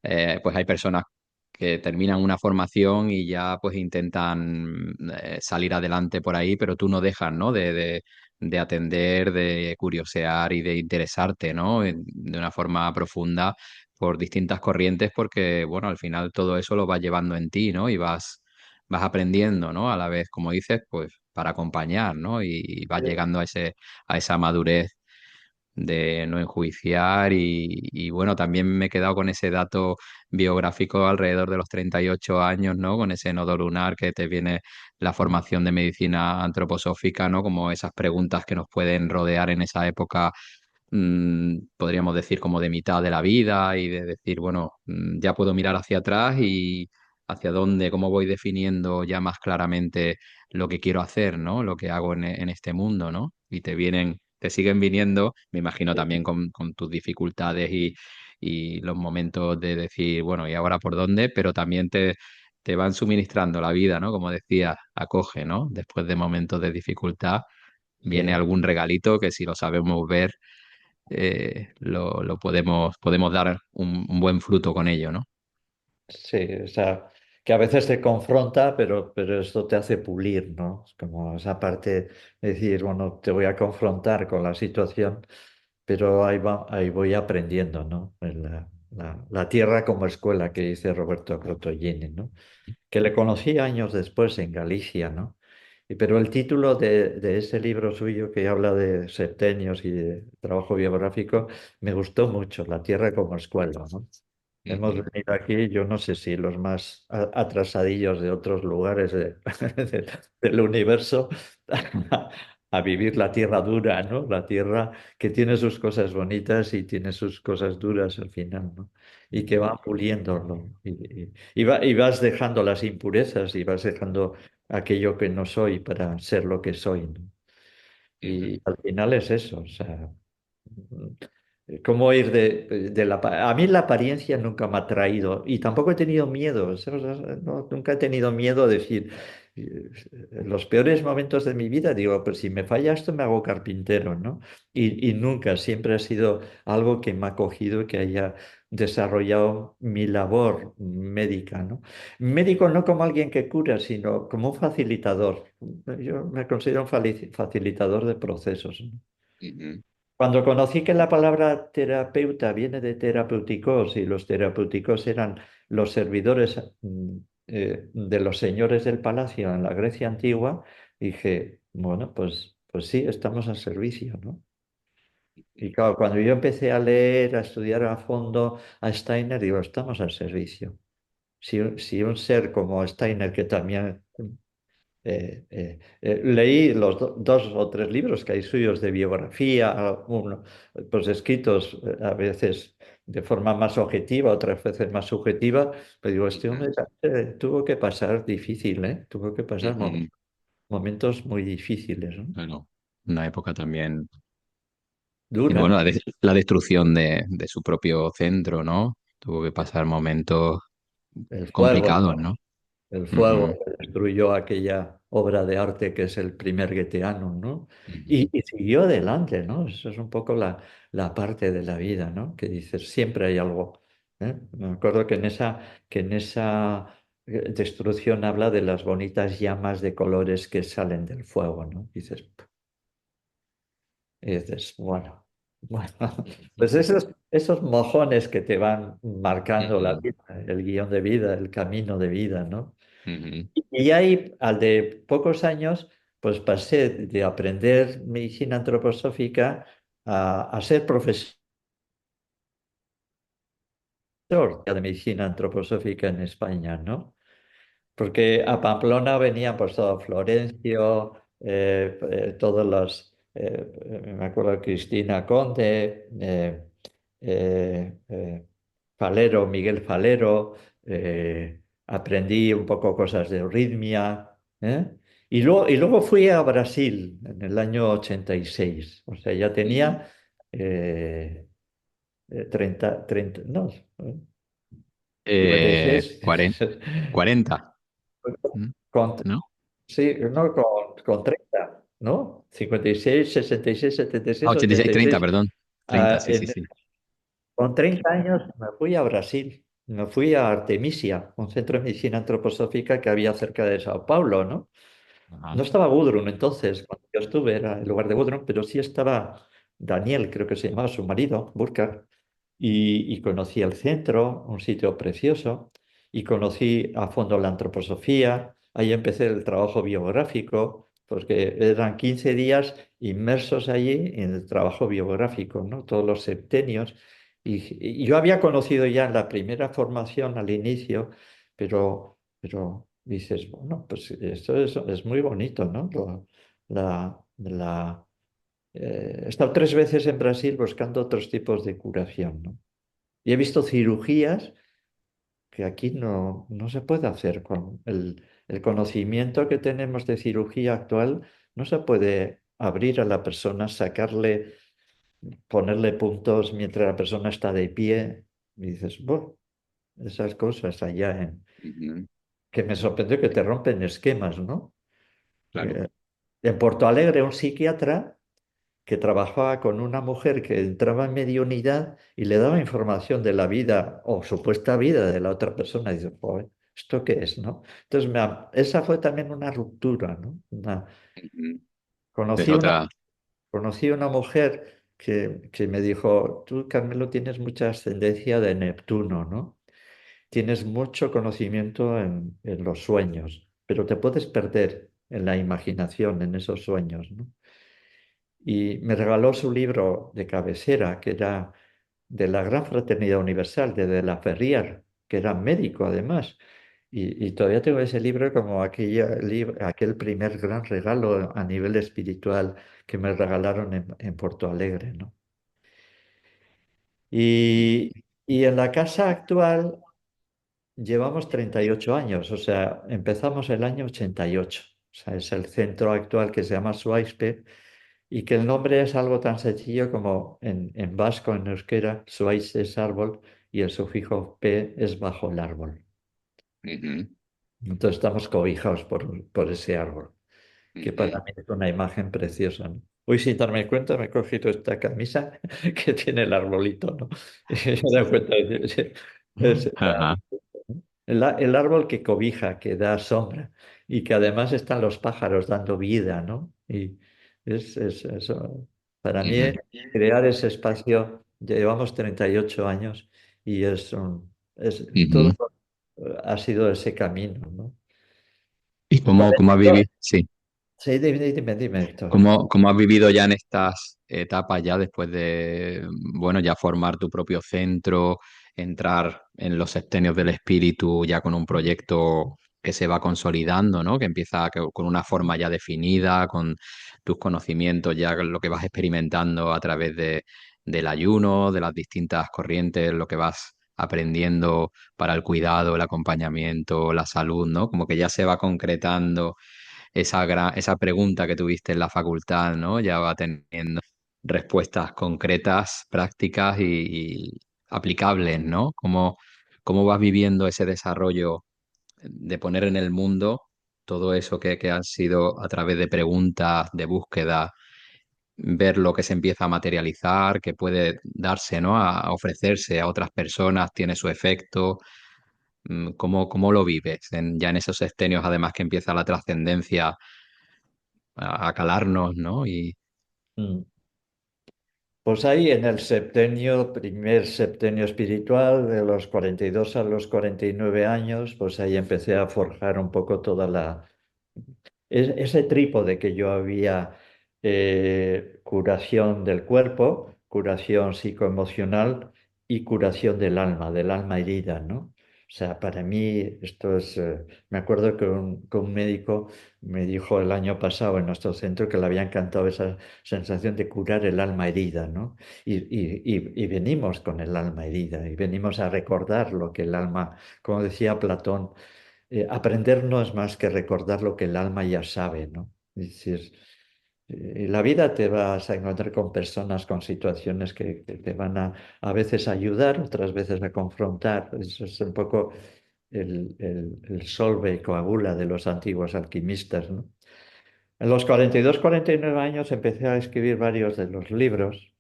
pues hay personas que terminan una formación y ya pues intentan salir adelante por ahí, pero tú no dejas, ¿no? De atender, de curiosear y de interesarte, ¿no? De una forma profunda por distintas corrientes, porque, bueno, al final todo eso lo vas llevando en ti, ¿no? Y vas aprendiendo, ¿no? A la vez, como dices, pues para acompañar, ¿no? Y vas llegando a esa madurez de no enjuiciar y bueno, también me he quedado con ese dato biográfico alrededor de los 38 años, ¿no? Con ese nodo lunar que te viene la formación de medicina antroposófica, ¿no? Como esas preguntas que nos pueden rodear en esa época, podríamos decir como de mitad de la vida y de decir, bueno, ya puedo mirar hacia atrás y hacia dónde, cómo voy definiendo ya más claramente lo que quiero hacer, ¿no? Lo que hago en este mundo, ¿no? Y te siguen viniendo, me imagino también con tus dificultades y los momentos de decir, bueno, ¿y ahora por dónde? Pero también te van suministrando la vida, ¿no? Como decía, acoge, ¿no? Después de momentos de dificultad viene sí, algún regalito que si lo sabemos ver, podemos dar un buen fruto con ello, ¿no? sí, o sea, que a veces te confronta, pero esto te hace pulir, ¿no? Es como esa parte de decir, bueno, te voy a confrontar con la situación, pero ahí voy aprendiendo, ¿no? La tierra como escuela que dice Roberto Crotogini, ¿no? Que le conocí años después en Galicia, ¿no? Pero el título de ese libro suyo que habla de septenios y de trabajo biográfico me gustó mucho, La tierra como escuela, ¿no? Hemos Ujú, venido aquí, yo no sé si los más atrasadillos de otros lugares del universo, a vivir la tierra dura, ¿no? La tierra que tiene sus cosas bonitas y tiene sus cosas duras al final, ¿no? Y que va puliéndolo. Y vas dejando las impurezas y vas dejando aquello que no soy para ser lo que soy, ¿no? ujú, Y al final es eso, o sea, cómo ir A mí la apariencia nunca me ha traído y tampoco he tenido miedo, ¿sabes? No, nunca he tenido miedo a decir, En los peores momentos de mi vida digo, pues si me falla esto me hago carpintero, ¿no? Y nunca, siempre ha sido algo que me ha cogido, que haya desarrollado mi labor médica, ¿no? Médico no como alguien que cura, sino como un facilitador. Yo me considero un facilitador de procesos, ¿no? Ujú, Cuando conocí que la palabra terapeuta viene de terapéuticos y los terapéuticos eran los servidores de los señores del palacio en la Grecia antigua, dije, bueno, pues sí, estamos al servicio, ¿no? Y claro, cuando yo empecé a leer, a estudiar a fondo a Steiner, digo, estamos al servicio. Si un ser como Steiner, que también leí los dos o tres libros que hay suyos de biografía, uno, pues escritos a veces de forma más objetiva, otras veces más subjetiva, pero digo, este ujú, hombre tuvo que pasar difícil, ¿eh? Tuvo que pasar ujú. momentos muy difíciles, ¿no? Bueno, una época también. Y Dura. bueno, la destrucción de su propio centro, ¿no? Tuvo que pasar momentos El fuego, complicados, ¿no? ¿no? El fuego Ujú, que destruyó aquella obra de arte que es el primer Goetheanum, ¿no? ujú, Y siguió adelante, ¿no? Eso es un poco la parte de la vida, ¿no? Que dices, siempre hay algo. ¿Eh? Me acuerdo que en esa destrucción habla de las bonitas llamas de colores que salen del fuego, ¿no? Y dices, bueno, bueno, pues esos mojones que te van marcando la ujú, vida, el guión de vida, el camino de vida, ¿no? ujú, Y ahí, al de pocos años, pues pasé de aprender medicina antroposófica a ser profesor de medicina antroposófica en España, ¿no? Porque a Pamplona venían pues todo Florencio, todos me acuerdo Cristina Conde, Falero, Miguel Falero, aprendí un poco cosas de euritmia, ¿eh? Y luego fui a Brasil en el año 86, o sea, ya ujú. tenía 30 no, 56. 40, ¿no? Con, ¿No? sí, no, con 30, ¿no? 56, 66, Ah, 76, 86, 30, 86. perdón. 30, Ah, sí, sí, sí. con 30 años me fui a Brasil, me fui a Artemisia, un centro de medicina antroposófica que había cerca de Sao Paulo, ¿no? Ajá. No estaba Gudrun entonces, cuando yo estuve, era el lugar de Gudrun, pero sí estaba Daniel, creo que se llamaba su marido, Burkhard, y conocí el centro, un sitio precioso, y conocí a fondo la antroposofía. Ahí empecé el trabajo biográfico, porque eran 15 días inmersos allí en el trabajo biográfico, ¿no? Todos los septenios. Y yo había conocido ya en la primera formación al inicio, pero dices, bueno, pues esto es muy bonito, ¿no? He estado 3 veces en Brasil buscando otros tipos de curación, ¿no? Y he visto cirugías que aquí no se puede hacer con el conocimiento que tenemos de cirugía actual, no se puede abrir a la persona, sacarle, ponerle puntos mientras la persona está de pie. Y dices, bueno, esas cosas allá Ujú, que me sorprendió que te rompen esquemas, ¿no? claro. Eh, en Porto Alegre, un psiquiatra que trabajaba con una mujer que entraba en mediunidad y le daba información de la vida o supuesta vida de la otra persona. Y dice, "Joder, ¿esto qué es, no?". Entonces, esa fue también una ruptura, ¿no? Ujú. Es Conocí una, otra. conocí una mujer que me dijo, tú, Carmelo, tienes mucha ascendencia de Neptuno, ¿no? Tienes mucho conocimiento en los sueños, pero te puedes perder en la imaginación, en esos sueños, ¿no? Y me regaló su libro de cabecera, que era de la Gran Fraternidad Universal, de la Ferrier, que era médico además. Y todavía tengo ese libro como aquel primer gran regalo a nivel espiritual que me regalaron en Porto Alegre, ¿no? Y, y en la casa actual llevamos 38 años, o sea, empezamos el año 88. O sea, es el centro actual que se llama Suaispe. Y que el nombre es algo tan sencillo como en vasco, en euskera, Suáiz es árbol y el sufijo P es bajo el árbol. Ujú. Entonces estamos cobijados por ese árbol, que para Ujú. mí es una imagen preciosa, ¿no? Hoy sin darme cuenta me he cogido esta camisa que tiene el arbolito, ¿no? Y me he dado cuenta de que Ajá. el árbol que cobija, que da sombra y que además están los pájaros dando vida, ¿no? Y es eso. Para mí, Ujú. crear ese espacio, llevamos 38 años y todo Ujú. ha sido ese camino, ¿no? ¿Y cómo has Parecido. vivido? Sí. Sí, dime, Héctor. ¿Cómo has vivido ya en estas etapas, ya después de, bueno, ya formar tu propio centro, entrar en los sexenios del espíritu ya con un proyecto que se va consolidando, ¿no? Que empieza con una forma ya definida, con tus conocimientos, ya lo que vas experimentando a través del ayuno, de las distintas corrientes, lo que vas aprendiendo para el cuidado, el acompañamiento, la salud, ¿no? Como que ya se va concretando esa pregunta que tuviste en la facultad, ¿no? Ya va teniendo respuestas concretas, prácticas y aplicables, ¿no? ¿Cómo vas viviendo ese desarrollo de poner en el mundo todo eso que ha sido a través de preguntas, de búsqueda, ver lo que se empieza a materializar, que puede darse, ¿no? A ofrecerse a otras personas, tiene su efecto. ¿Cómo lo vives ya en esos estenios, además que empieza la trascendencia a calarnos, ¿no? Y Mm. Pues ahí en el primer septenio espiritual, de los 42 a los 49 años, pues ahí empecé a forjar un poco ese trípode que yo había, curación del cuerpo, curación psicoemocional y curación del alma herida, ¿no? O sea, para mí esto me acuerdo que un médico me dijo el año pasado en nuestro centro que le había encantado esa sensación de curar el alma herida, ¿no? Y venimos con el alma herida y venimos a recordar lo que el alma, como decía Platón, aprender no es más que recordar lo que el alma ya sabe, ¿no? Es decir, la vida te vas a encontrar con personas, con situaciones que te van a veces a ayudar, otras veces a confrontar. Eso es un poco el solve y coagula de los antiguos alquimistas, ¿no? En los 42, 49 años empecé a escribir varios de los libros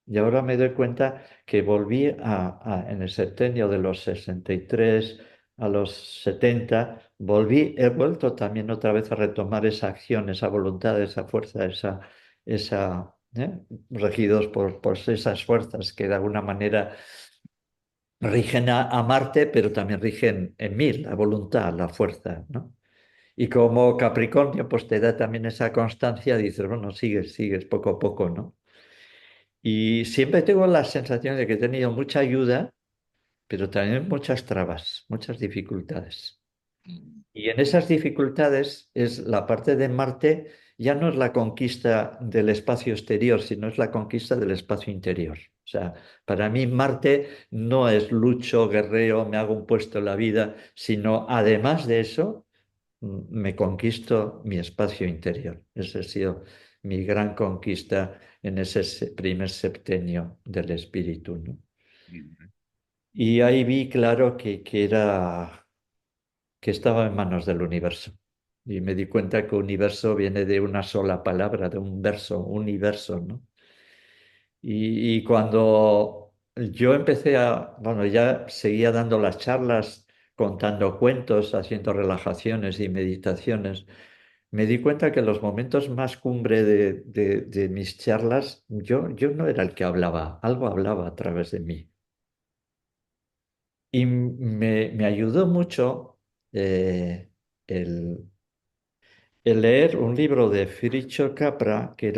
y ahora me doy cuenta que volví en el septenio de los 63 a los 70, he vuelto también otra vez a retomar esa acción, esa voluntad, esa fuerza, regidos por esas fuerzas que de alguna manera rigen a Marte, pero también rigen en mí, la voluntad, la fuerza, ¿no? Y como Capricornio, pues te da también esa constancia, dices, bueno, sigues poco a poco, ¿no? Y siempre tengo la sensación de que he tenido mucha ayuda, pero también muchas trabas, muchas dificultades. Y en esas dificultades es la parte de Marte, ya no es la conquista del espacio exterior, sino es la conquista del espacio interior. O sea, para mí Marte no es lucho, guerreo, me hago un puesto en la vida, sino además de eso me conquisto mi espacio interior. Esa ha sido mi gran conquista en ese primer septenio del espíritu, ¿no? Y ahí vi claro que estaba en manos del universo. Y me di cuenta que universo viene de una sola palabra, de un verso, universo, ¿no? Y cuando yo bueno, ya seguía dando las charlas, contando cuentos, haciendo relajaciones y meditaciones, me di cuenta que en los momentos más cumbre de mis charlas, yo no era el que hablaba, algo hablaba a través de mí. Y me ayudó mucho eh, el, el leer un libro de Fricho Capra, que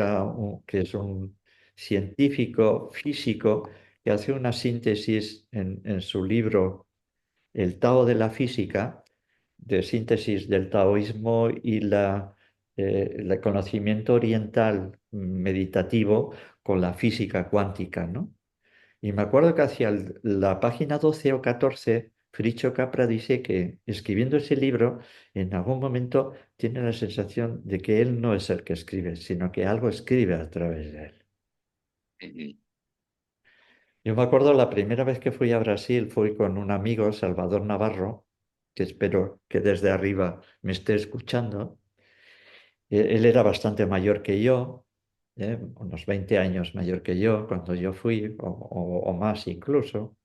es un científico físico que hace una síntesis en su libro El Tao de la Física, de síntesis del taoísmo y el conocimiento oriental meditativo con la física cuántica, ¿no? Y me acuerdo que hacia la página 12 o 14, Fricho Capra dice que escribiendo ese libro, en algún momento tiene la sensación de que él no es el que escribe, sino que algo escribe a través de él. Yo me acuerdo la primera vez que fui a Brasil, fui con un amigo, Salvador Navarro, que espero que desde arriba me esté escuchando. Él era bastante mayor que yo, unos 20 años mayor que yo cuando yo fui, o más incluso.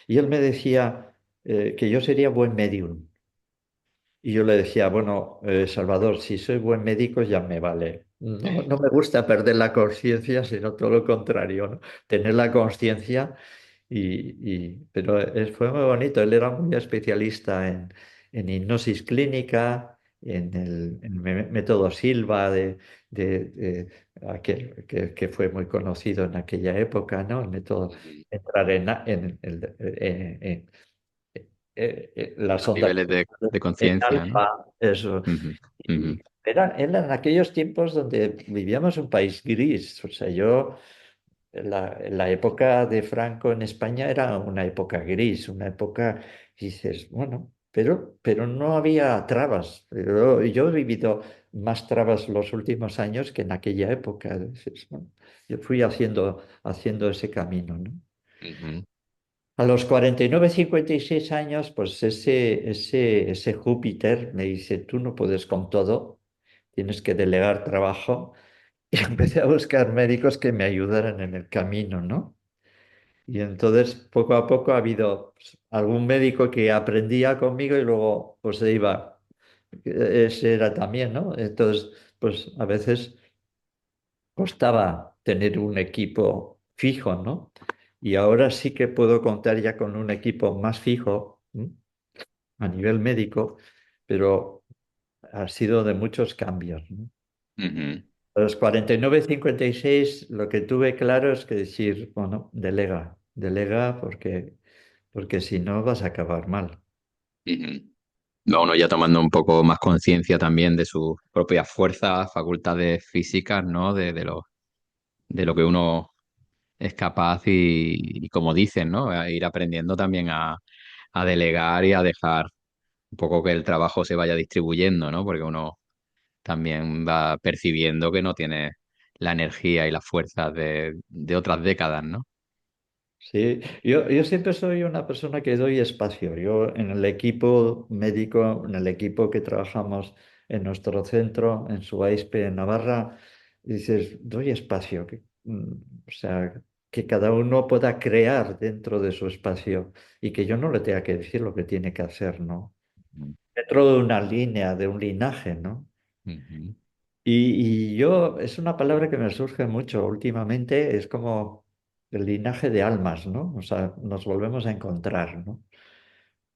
Y él me decía que yo sería buen médium. Y yo le decía, bueno, Salvador, si soy buen médico ya me vale. No, no me gusta perder la conciencia, sino todo lo contrario, ¿no? Tener la conciencia pero fue muy bonito. Él era muy especialista en hipnosis clínica, en el método Silva, de aquel que fue muy conocido en aquella época, ¿no? El método Ujú. entrar las Los ondas niveles de en conciencia, ¿no? alfa, eso. Ujú, ujú, Y eran aquellos tiempos donde vivíamos un país gris. O sea, yo, en la época de Franco en España era una época gris, una época, dices, bueno, pero no había trabas. Yo he vivido más trabas los últimos años que en aquella época. Dices, bueno, yo fui haciendo ese camino, ¿no? ujú, A los 49, 56 años, pues ese Júpiter me dice, tú no puedes con todo, tienes que delegar trabajo. Y empecé a buscar médicos que me ayudaran en el camino, ¿no? Y entonces, poco a poco ha habido pues, algún médico que aprendía conmigo y luego pues se iba. Ese era también, ¿no? Entonces, pues a veces costaba tener un equipo fijo, ¿no? Y ahora sí que puedo contar ya con un equipo más fijo, ¿m? A nivel médico, pero ha sido de muchos cambios, ¿no? ujú, A los 49, 56, lo que tuve claro es que decir, bueno, delega porque si no vas a acabar mal. ujú. Va uno ya tomando un poco más conciencia también de sus propias fuerzas, facultades físicas, ¿no? De lo que uno es capaz y como dicen, ¿no? A ir aprendiendo también a delegar y a dejar un poco que el trabajo se vaya distribuyendo, ¿no? Porque uno también va percibiendo que no tiene la energía y las fuerzas de otras décadas, ¿no? Sí, yo siempre soy una persona que doy espacio. Yo en el equipo médico, en el equipo que trabajamos en nuestro centro, en Suaispe, en Navarra, dices, doy espacio. O sea, que cada uno pueda crear dentro de su espacio y que yo no le tenga que decir lo que tiene que hacer, ¿no? Ujú, Dentro de una línea, de un linaje, ¿no? ujú, Y yo, es una palabra que me surge mucho últimamente, es como el linaje de almas, ¿no? O sea, nos volvemos a encontrar, ¿no?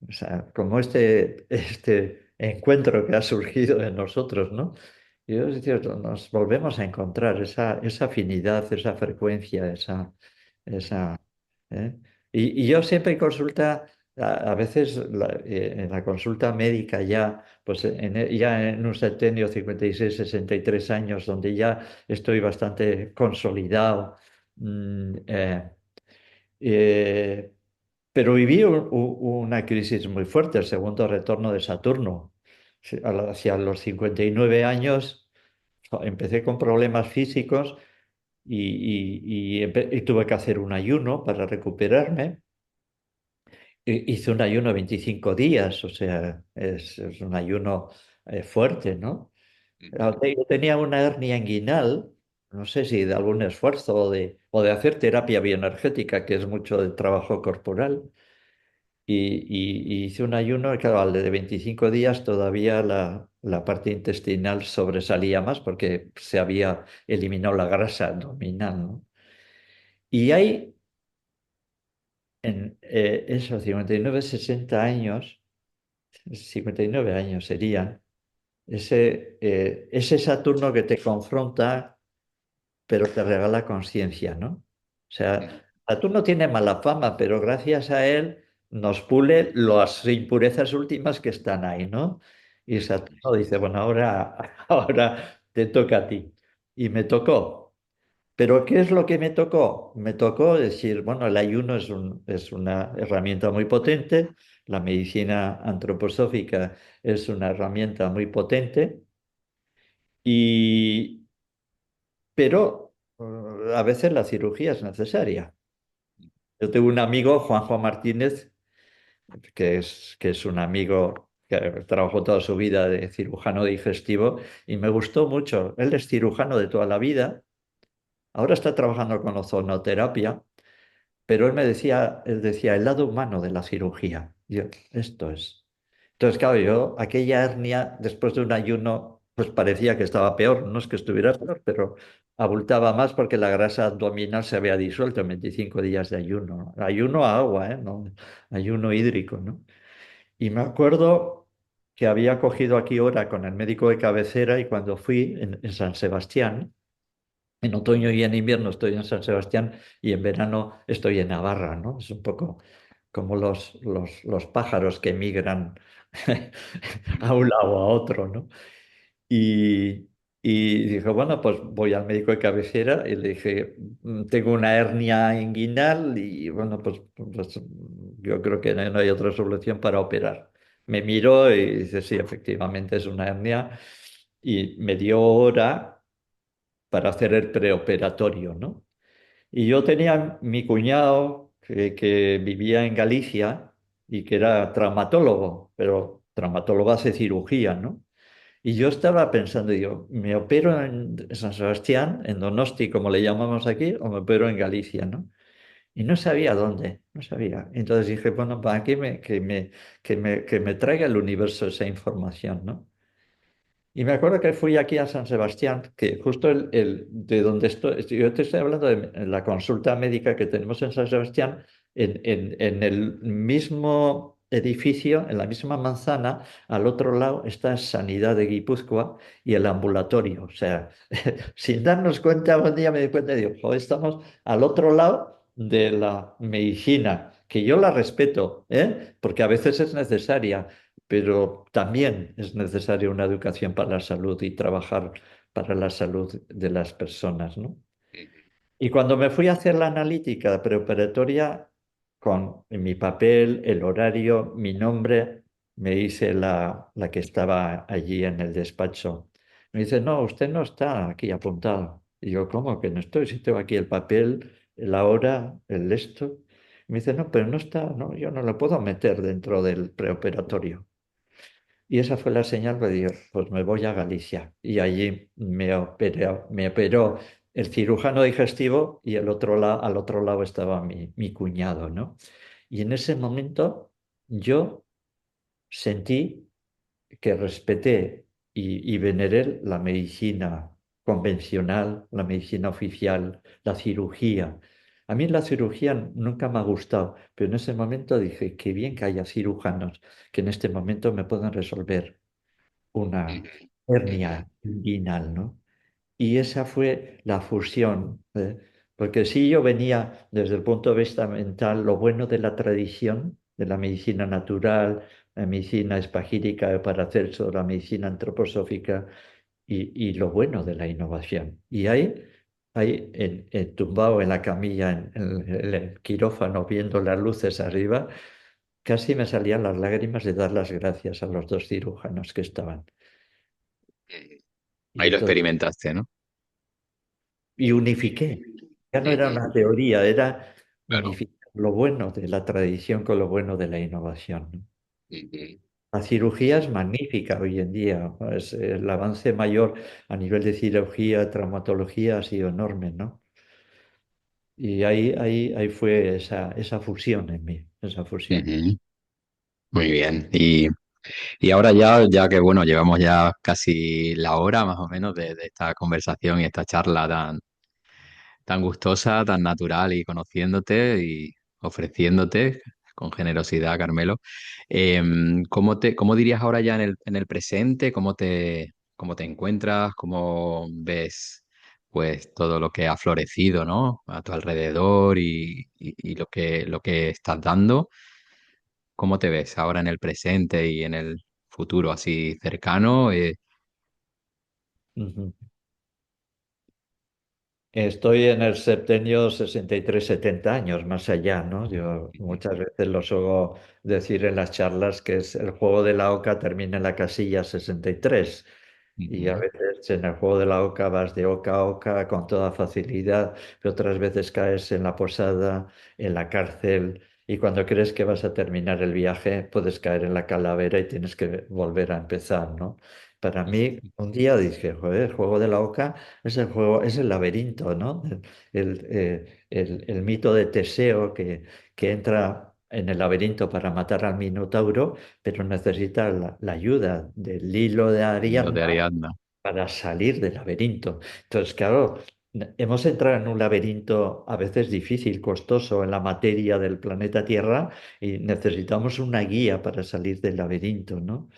O sea, como este encuentro que ha surgido en nosotros, ¿no? Y es cierto, nos volvemos a encontrar esa afinidad, esa frecuencia, esa, ¿eh? Y yo siempre en consulta, a veces en la consulta médica ya, pues ya en un septenio, 56, 63 años, donde ya estoy bastante consolidado, mm, eh, eh, pero viví una crisis muy fuerte, el segundo retorno de Saturno. Sí, hacia los 59 años empecé con problemas físicos y tuve que hacer un ayuno para recuperarme. Hice un ayuno 25 días, o sea, es un ayuno fuerte, ¿no? ujú, Yo tenía una hernia inguinal, no sé si de algún esfuerzo o de hacer terapia bioenergética, que es mucho del trabajo corporal. Y hice un ayuno, y claro, al de 25 días todavía la parte intestinal sobresalía más porque se había eliminado la grasa abdominal, ¿no? Y hay en esos 59, 60 años, 59 años serían, ese Saturno que te confronta, pero te regala conciencia, ¿no? O sea, ujú, Saturno tiene mala fama, pero gracias a él nos pule las impurezas últimas que están ahí, ¿no? Y ujú, Saturno dice, bueno, ahora te toca a ti. Y me tocó. Pero ¿qué es lo que me tocó? Me tocó decir, bueno, el ayuno es una herramienta muy potente, la medicina antroposófica es una herramienta muy potente, y, pero a veces la cirugía es necesaria. Yo tengo un amigo, Juanjo Martínez, que es un amigo que trabajó toda su vida de cirujano digestivo y me gustó mucho. Él es cirujano de toda la vida, ahora está trabajando con ozonoterapia, pero él decía, el lado humano de la cirugía. Yo, esto es. Entonces, claro, yo, aquella hernia, después de un ayuno, pues parecía que estaba peor. No es que estuviera peor, pero abultaba más porque la grasa abdominal se había disuelto en 25 días de ayuno. Ayuno a agua, ¿eh? No, ayuno hídrico, ¿no? Y me acuerdo que había cogido aquí hora con el médico de cabecera y cuando fui en San Sebastián, en otoño y en invierno estoy en San Sebastián y en verano estoy en Navarra, ¿no? Es un poco como los pájaros que migran a un lado a otro, ¿no? Y, y dijo, bueno, pues voy al médico de cabecera y le dije, tengo una hernia inguinal y bueno, pues, yo creo que no hay otra solución para operar. Me miró y dice, sí, efectivamente es una hernia y me dio hora para hacer el preoperatorio, ¿no? Y yo tenía mi cuñado que vivía en Galicia y que era traumatólogo, pero traumatólogo hace cirugía, ¿no? Y yo estaba pensando, digo, ¿me opero en San Sebastián, en Donosti, como le llamamos aquí, o me opero en Galicia, ¿no? Y no sabía dónde, no sabía. Entonces dije, bueno, para que me traiga el universo esa información, ¿no? Y me acuerdo que fui aquí a San Sebastián, que justo de donde estoy, yo te estoy hablando de la consulta médica que tenemos en San Sebastián, en el mismo edificio, en la misma manzana, al otro lado está Sanidad de Guipúzcoa y el ambulatorio. O sea, sin darnos cuenta, un día me di cuenta y digo, "Joder, estamos al otro lado de la medicina, que yo la respeto, ¿eh? Porque a veces es necesaria, pero también es necesaria una educación para la salud y trabajar para la salud de las personas, ¿no? Y cuando me fui a hacer la analítica preoperatoria, con mi papel, el horario, mi nombre, me dice la que estaba allí en el despacho. Me dice, no, usted no está aquí apuntado. Y yo, ¿cómo que no estoy? Si tengo aquí el papel, la hora, el esto. Me dice, no, pero no está, no, yo no lo puedo meter dentro del preoperatorio. Y esa fue la señal que digo, pues me voy a Galicia. Y allí me operó el cirujano digestivo y al otro lado estaba mi cuñado, ¿no? Y en ese momento yo sentí que respeté y veneré la medicina convencional, la medicina oficial, la cirugía. A mí la cirugía nunca me ha gustado, pero en ese momento dije, qué bien que haya cirujanos que en este momento me puedan resolver una hernia inguinal, ¿no? Y esa fue la fusión, porque sí yo venía desde el punto de vista mental, lo bueno de la tradición, de la medicina natural, la medicina espagírica de Paracelso, la medicina antroposófica y lo bueno de la innovación. Y ahí tumbado en la camilla, en el quirófano, viendo las luces arriba, casi me salían las lágrimas de dar las gracias a los dos cirujanos que estaban. Y Ahí lo entonces, experimentaste, ¿no? y unifiqué. Ya no era Ujú. una teoría, era Claro. unificar lo bueno de la tradición con lo bueno de la innovación, ¿no? Ujú. La cirugía es magnífica hoy en día. Es, el avance mayor a nivel de cirugía, traumatología ha sido enorme, ¿no? Y ahí fue esa fusión en mí, esa fusión. Ujú. Muy bien. Y ahora ya que bueno, llevamos ya casi la hora más o menos de esta conversación y esta charla tan gustosa, tan natural y conociéndote y ofreciéndote con generosidad, Carmelo. ¿Cómo dirías ahora ya en el presente? ¿Cómo te encuentras? ¿Cómo ves pues todo lo que ha florecido, ¿no? A tu alrededor y lo que estás dando? ¿Cómo te ves ahora en el presente y en el futuro así cercano? Ujú. Estoy en el septenio 63-70 años, más allá, ¿no? Yo muchas veces lo suelo decir en las charlas que es el juego de la oca termina en la casilla 63 y a Ujú. veces en el juego de la oca vas de oca a oca con toda facilidad, pero otras veces caes en la posada, en la cárcel Y cuando crees que vas a terminar el viaje, puedes caer en la calavera y tienes que volver a empezar, ¿no? Para mí, un día dije, joder, el juego de la oca es el juego, es el laberinto, ¿no? El mito de Teseo que entra en el laberinto para matar al Minotauro, pero necesita la ayuda del hilo de Lo de Ariadna Ariadna. para salir del laberinto. Entonces, claro, hemos entrado en un laberinto a veces difícil, costoso en la materia del planeta Tierra y necesitamos una guía para salir del laberinto, ¿no?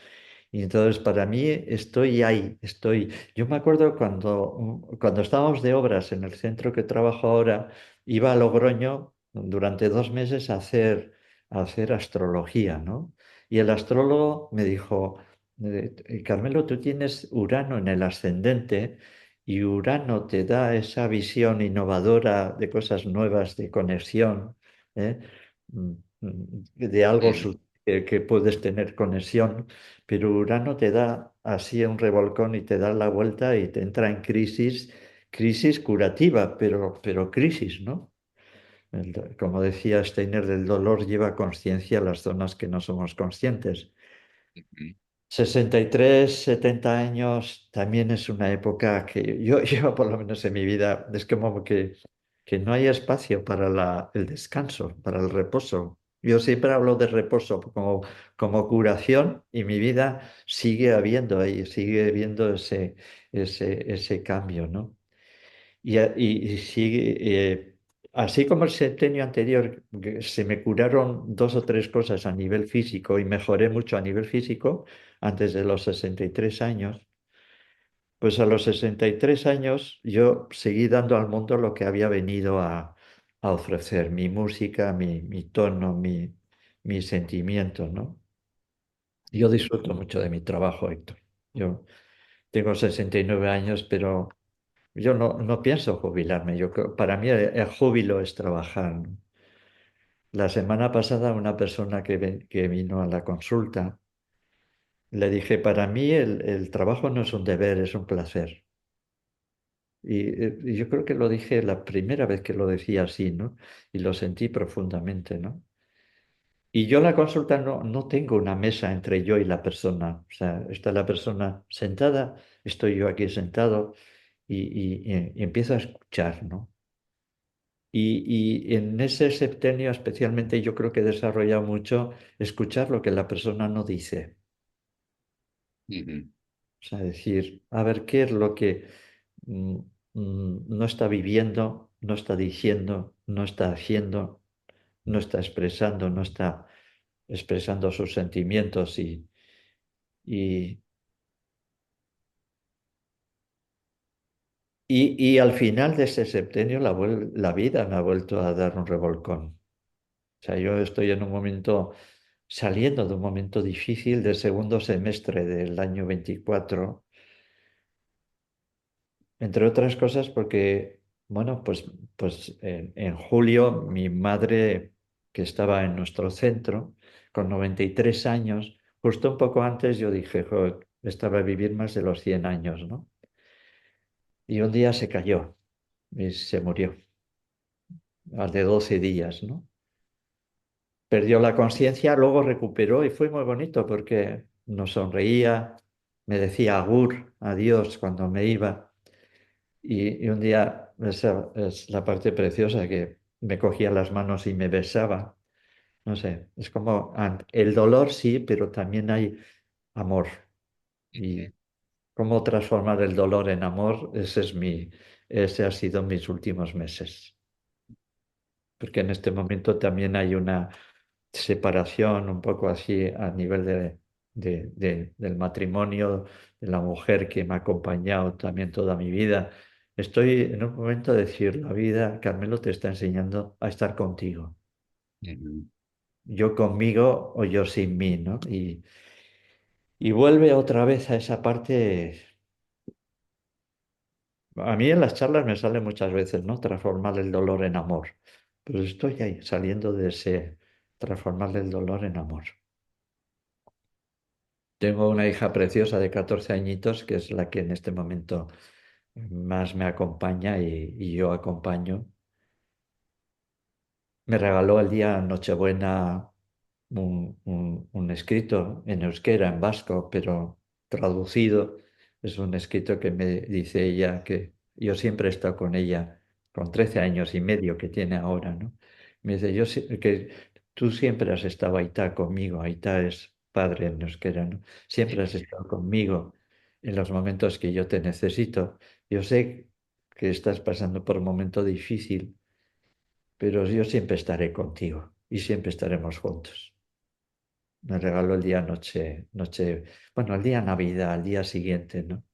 Y entonces para mí estoy ahí, estoy. Yo me acuerdo cuando estábamos de obras en el centro que trabajo ahora, iba a Logroño durante 2 meses a hacer astrología, ¿no? Y el astrólogo me dijo, Carmelo, tú tienes Urano en el ascendente y Urano te da esa visión innovadora de cosas nuevas, de conexión, ¿eh? De algo Ujú. que puedes tener conexión, pero Urano te da así un revolcón y te da la vuelta y te entra en crisis, crisis curativa, pero crisis, ¿no? Como decía Steiner, del dolor lleva conciencia a las zonas que no somos conscientes. Ujú. 63 70 años también es una época que yo por lo menos en mi vida, es como que no hay espacio para el descanso, para el reposo. Yo siempre hablo de reposo como curación y mi vida sigue habiendo ahí, sigue habiendo ese cambio, ¿no? Y sigue, así como el septenio anterior, que se me curaron dos o tres cosas a nivel físico y mejoré mucho a nivel físico antes de los 63 años, pues a los 63 años yo seguí dando al mundo lo que había venido a ofrecer, mi música, mi tono, mi sentimiento, ¿no? Yo disfruto mucho de mi trabajo, Héctor. Yo tengo 69 años, pero yo no pienso jubilarme. Para mí el júbilo es trabajar, ¿no? La semana pasada una persona que vino a la consulta, le dije, para mí el trabajo no es un deber, es un placer. Y yo creo que lo dije la primera vez que lo decía así, ¿no? Y lo sentí profundamente, ¿no? Y yo en la consulta no tengo una mesa entre yo y la persona. O sea, está la persona sentada, estoy yo aquí sentado y empiezo a escuchar, ¿no? Y en ese septenio especialmente yo creo que he desarrollado mucho escuchar lo que la persona no dice. Ujú. O sea, decir, a ver qué es lo que mm, no está viviendo, no está diciendo, no está haciendo, no está expresando, no está expresando sus sentimientos y, y al final de ese septenio la vida me ha vuelto a dar un revolcón. O sea, yo estoy en un momento, saliendo de un momento difícil del segundo semestre del año 24, entre otras cosas porque, bueno, pues en julio mi madre, que estaba en nuestro centro, con 93 años, justo un poco antes yo dije, "Jo, estaba a vivir más de los 100 años, ¿no?". Y un día se cayó y se murió, al de 12 días, ¿no? Perdió la conciencia, luego recuperó y fue muy bonito porque nos sonreía, me decía agur, adiós cuando me iba. Y un día, esa es la parte preciosa, que me cogía las manos y me besaba. No sé, es como el dolor sí, pero también hay amor. Y cómo transformar el dolor en amor, ese ha sido mis últimos meses. Porque en este momento también hay una separación un poco así a nivel del matrimonio, de la mujer que me ha acompañado también toda mi vida. Estoy en un momento de decir, la vida, Carmelo, te está enseñando a estar contigo. Ujú. Yo conmigo o yo sin mí, ¿no? Y vuelve otra vez a esa parte. A mí en las charlas me sale muchas veces, ¿no? Transformar el dolor en amor. Pero estoy ahí, saliendo de ese transformar el dolor en amor. Tengo una hija preciosa de 14 añitos, que es la que en este momento más me acompaña y yo acompaño. me regaló el día Nochebuena un escrito en euskera, en vasco, pero traducido. Es un escrito que me dice ella que yo siempre he estado con ella, con 13 años y medio que tiene ahora, ¿no? Me dice, que tú siempre has estado Aitá conmigo, Aitá es padre en euskera, ¿no? Siempre has estado conmigo en los momentos que yo te necesito. Yo sé que estás pasando por un momento difícil, pero yo siempre estaré contigo y siempre estaremos juntos. Me regaló el día bueno, el día Navidad, al día siguiente, ¿no?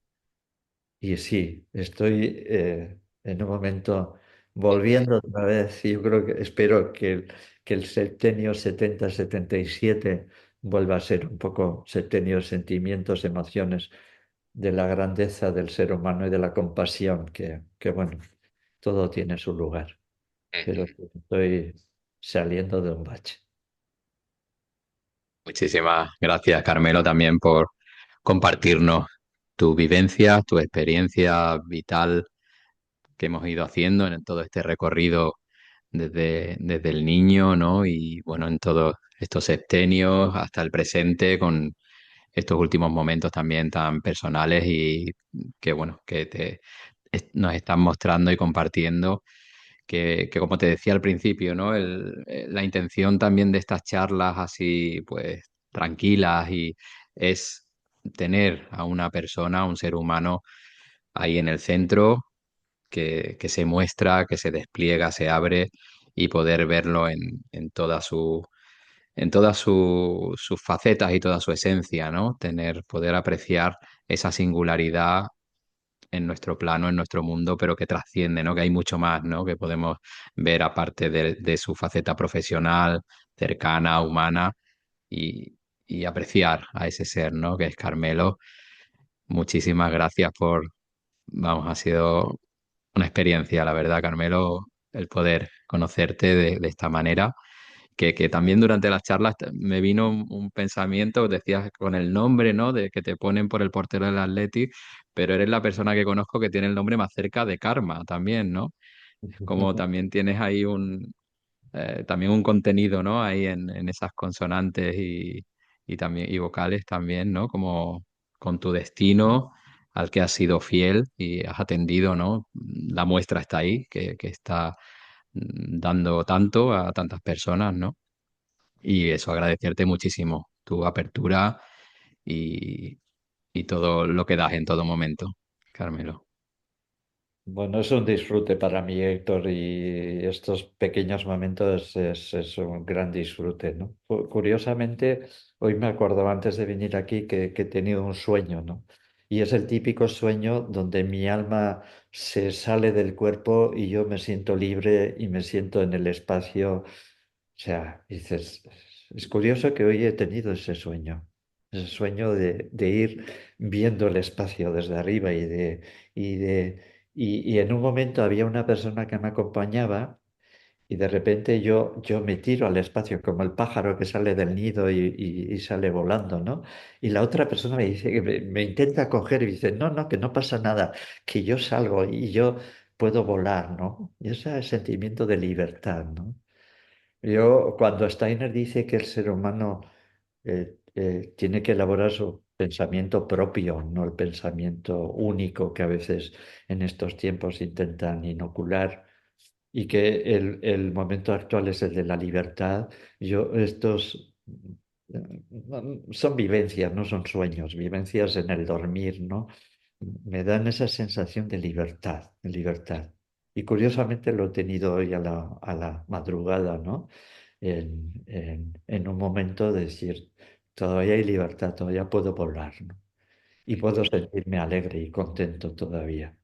Y sí, estoy en un momento volviendo otra vez. Y yo creo que espero que el septenio 70-77 vuelva a ser un poco septenio de sentimientos, emociones, de la grandeza del ser humano y de la compasión, que bueno, todo tiene su lugar. Pero Ujú. estoy saliendo de un bache. Muchísimas gracias, Carmelo, también por compartirnos tu vivencia, tu experiencia vital que hemos ido haciendo en todo este recorrido desde el niño, ¿no? Y bueno, en todos estos septenios hasta el presente, con estos últimos momentos también tan personales y que bueno, nos están mostrando y compartiendo que como te decía al principio, ¿no? La intención también de estas charlas así, pues tranquilas y es tener a una persona, a un ser humano ahí en el centro que se muestra, que se despliega, se abre y poder verlo en todas sus facetas y toda su esencia, ¿no? Poder apreciar esa singularidad en nuestro plano, en nuestro mundo, pero que trasciende, ¿no? Que hay mucho más, ¿no? Que podemos ver aparte de su faceta profesional, cercana, humana, y, y apreciar a ese ser, ¿no? Que es Carmelo. Muchísimas gracias vamos, ha sido una experiencia, la verdad, Carmelo, el poder conocerte de esta manera. Que también durante las charlas me vino un pensamiento, decías con el nombre, ¿no? De que te ponen por el portero del Athletic, pero eres la persona que conozco que tiene el nombre más cerca de Karma también, ¿no? Como también tienes ahí también un contenido, ¿no? Ahí en esas consonantes y también y vocales también, ¿no? Como con tu destino al que has sido fiel y has atendido, ¿no? La muestra está ahí, que está dando tanto a tantas personas, ¿no? Y eso, agradecerte muchísimo tu apertura y, y todo lo que das en todo momento, Carmelo. Bueno, es un disfrute para mí, Héctor, y estos pequeños momentos es un gran disfrute, ¿no? Curiosamente, hoy me acordaba antes de venir aquí que he tenido un sueño, ¿no? Y es el típico sueño donde mi alma se sale del cuerpo y yo me siento libre y me siento en el espacio. O sea, dices, es curioso que hoy he tenido ese sueño de ir viendo el espacio desde arriba y de y en un momento había una persona que me acompañaba y de repente yo me tiro al espacio como el pájaro que sale del nido y sale volando, ¿no? Y la otra persona me dice que me intenta coger y dice, no, no, que no pasa nada, que yo salgo y yo puedo volar, ¿no? Y ese sentimiento de libertad, ¿no? Yo, cuando Steiner dice que el ser humano tiene que elaborar su pensamiento propio, no el pensamiento único que a veces en estos tiempos intentan inocular, y que el momento actual es el de la libertad, estos son vivencias, no son sueños, vivencias en el dormir, ¿no? Me dan esa sensación de libertad, de libertad. Y curiosamente lo he tenido hoy a la madrugada, ¿no? En un momento de decir, todavía hay libertad, todavía puedo volar, ¿no? Y puedo sentirme alegre y contento todavía.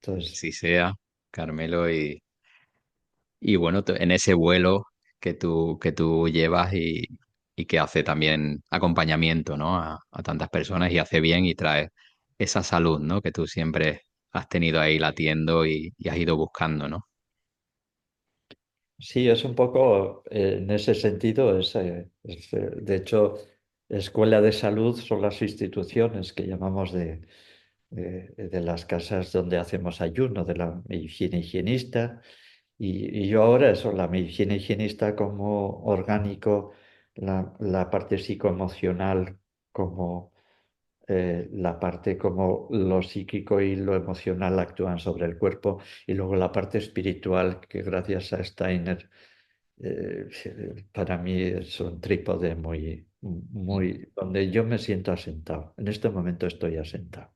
Entonces, Así sea, Carmelo, y bueno, en ese vuelo que tú llevas y que hace también acompañamiento, ¿no? A tantas personas y hace bien y trae esa salud, ¿no? Que tú siempre has tenido ahí latiendo y has ido buscando, ¿no? sí, es un poco en ese sentido, de hecho, escuela de salud son las instituciones que llamamos de las casas donde hacemos ayuno, de la medicina higienista, Y yo ahora eso, la medicina higienista como orgánico, la parte psicoemocional como la parte como lo psíquico y lo emocional actúan sobre el cuerpo y luego la parte espiritual que gracias a Steiner para mí es un trípode muy, donde yo me siento asentado. En este momento estoy asentado.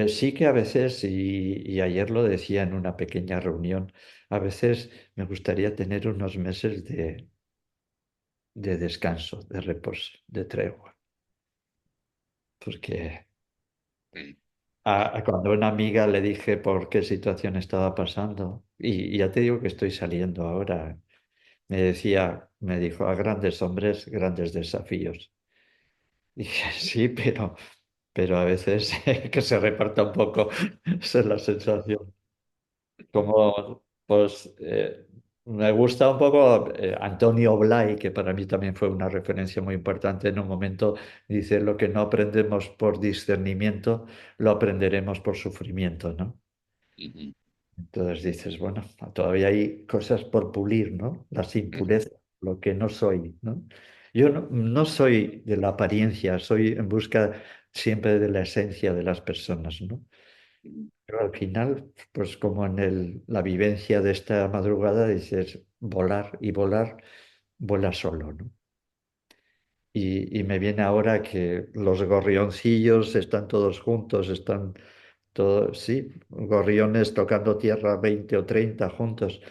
Sí que a veces, y ayer lo decía en una pequeña reunión, a veces me gustaría tener unos meses de descanso, de reposo, de tregua, porque cuando a una amiga le dije por qué situación estaba pasando, y ya te digo que estoy saliendo ahora, me dijo, a grandes hombres, grandes desafíos. Dije, sí, pero a veces que se reparta un poco, esa es la sensación. Como, pues, me gusta un poco Antonio Blay, que para mí también fue una referencia muy importante en un momento, dice, lo que no aprendemos por discernimiento, lo aprenderemos por sufrimiento, ¿no? Ujú, Entonces dices, bueno, todavía hay cosas por pulir, ¿no? Las impurezas, lo que no soy, ¿no? Yo no soy de la apariencia, soy en busca siempre de la esencia de las personas, ¿no? ujú, Pero al final, pues como en la vivencia de esta madrugada, dices, volar y volar, vuela solo, ¿no? Y me viene ahora que los gorrioncillos están todos juntos, están todos, sí, gorriones tocando tierra 20 o 30 juntos,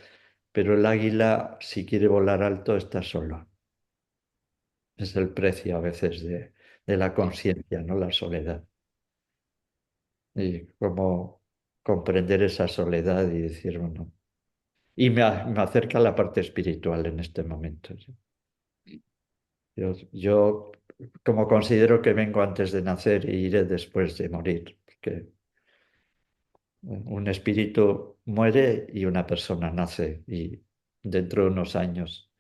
pero el águila, si quiere volar alto, está solo. Es el precio a veces de la conciencia, ¿no? La soledad. Y cómo comprender esa soledad y decir, bueno, y me acerca a la parte espiritual en este momento. ¿Sí? Yo, como considero que vengo antes de nacer e iré después de morir, porque un espíritu muere y una persona nace y dentro de unos años,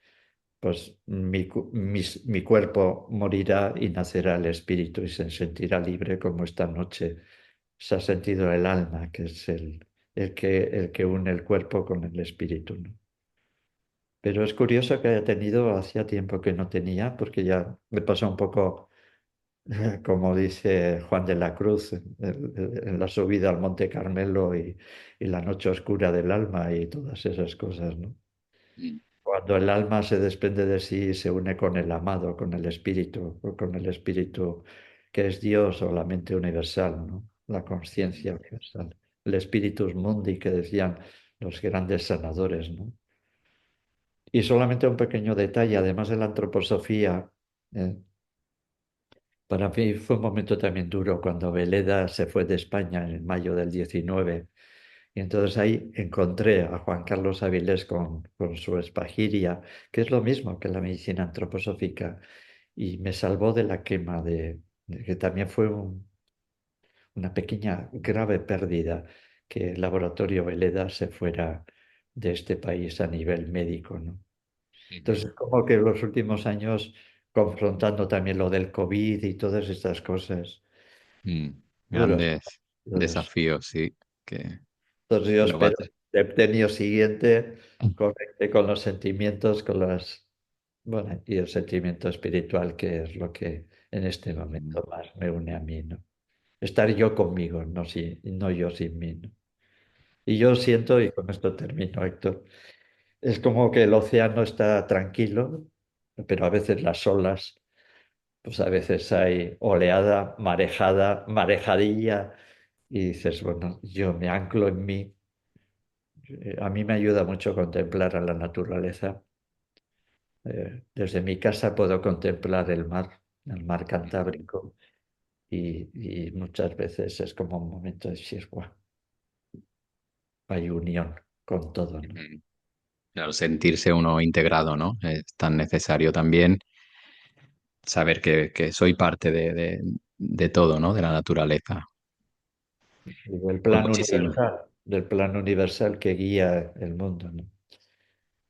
pues mi cuerpo morirá y nacerá el espíritu y se sentirá libre como esta noche se ha sentido el alma, que es el que une el cuerpo con el espíritu, ¿no? Pero es curioso que haya tenido, hacía tiempo que no tenía, porque ya me pasó un poco, como dice Juan de la Cruz, en la subida al Monte Carmelo y la noche oscura del alma y todas esas cosas, ¿no? ujú, Cuando el alma se desprende de sí y se une con el amado, con el espíritu, o con el espíritu que es Dios o la mente universal, ¿no? La ujú, conciencia universal. El spiritus mundi que decían los grandes sanadores, ¿no? Y solamente un pequeño detalle, además de la antroposofía, eh, para mí fue un momento también duro cuando Veleda se fue de España en mayo del 19. Y entonces ahí encontré a Juan Carlos Avilés con su Espagiria, que es lo mismo que la medicina antroposófica, y me salvó de la quema que también fue una pequeña grave pérdida que el laboratorio Veleda se fuera de este país a nivel médico, ¿no? ujú. Entonces, como que los últimos años, confrontando también lo del COVID y todas estas cosas, Mm, duros, grandes duros. desafíos, sí, que Entonces, yo lo va a espero hacer. que el septenio siguiente conecte con los sentimientos, bueno, y el sentimiento espiritual, que es lo que en este Ujú, momento más me une a mí, ¿no? Estar yo conmigo, no yo sin mí, ¿no? Y yo siento, y con esto termino, Héctor, es como que el océano está tranquilo, pero a veces las olas, pues a veces hay oleada, marejada, marejadilla, y dices, bueno, yo me anclo en mí. A mí me ayuda mucho contemplar a la naturaleza. Desde mi casa puedo contemplar el mar ujú, Cantábrico, y muchas veces es como un momento de decir, "Guau, hay unión con todo, ¿no?". ujú. Claro, sentirse uno integrado, ¿no? Es tan necesario también saber que soy parte de todo, ¿no? De la naturaleza. Y Pues muchísimas. del plan universal que guía el mundo, ¿no?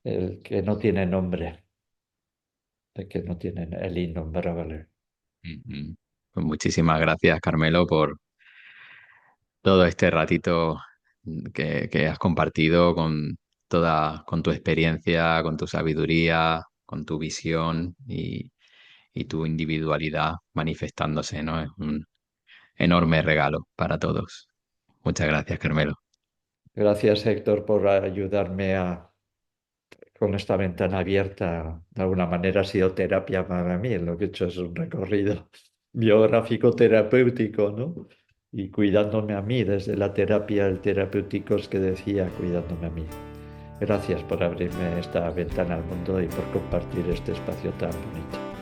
El que no tiene nombre, el que no tiene el innombrable. Ujú. Pues muchísimas gracias, Carmelo, por todo este ratito que has compartido con tu experiencia, con tu sabiduría, con tu visión y tu individualidad manifestándose, ¿no? Es un enorme regalo para todos. Muchas gracias, Carmelo. Gracias, Héctor, por ayudarme con esta ventana abierta. De alguna manera ha sido terapia para mí. Lo que he hecho es un recorrido biográfico terapéutico, ¿no? Y cuidándome a mí desde la terapia, el terapéutico es que decía, cuidándome a mí. Gracias por abrirme esta ventana al mundo y por compartir este espacio tan bonito.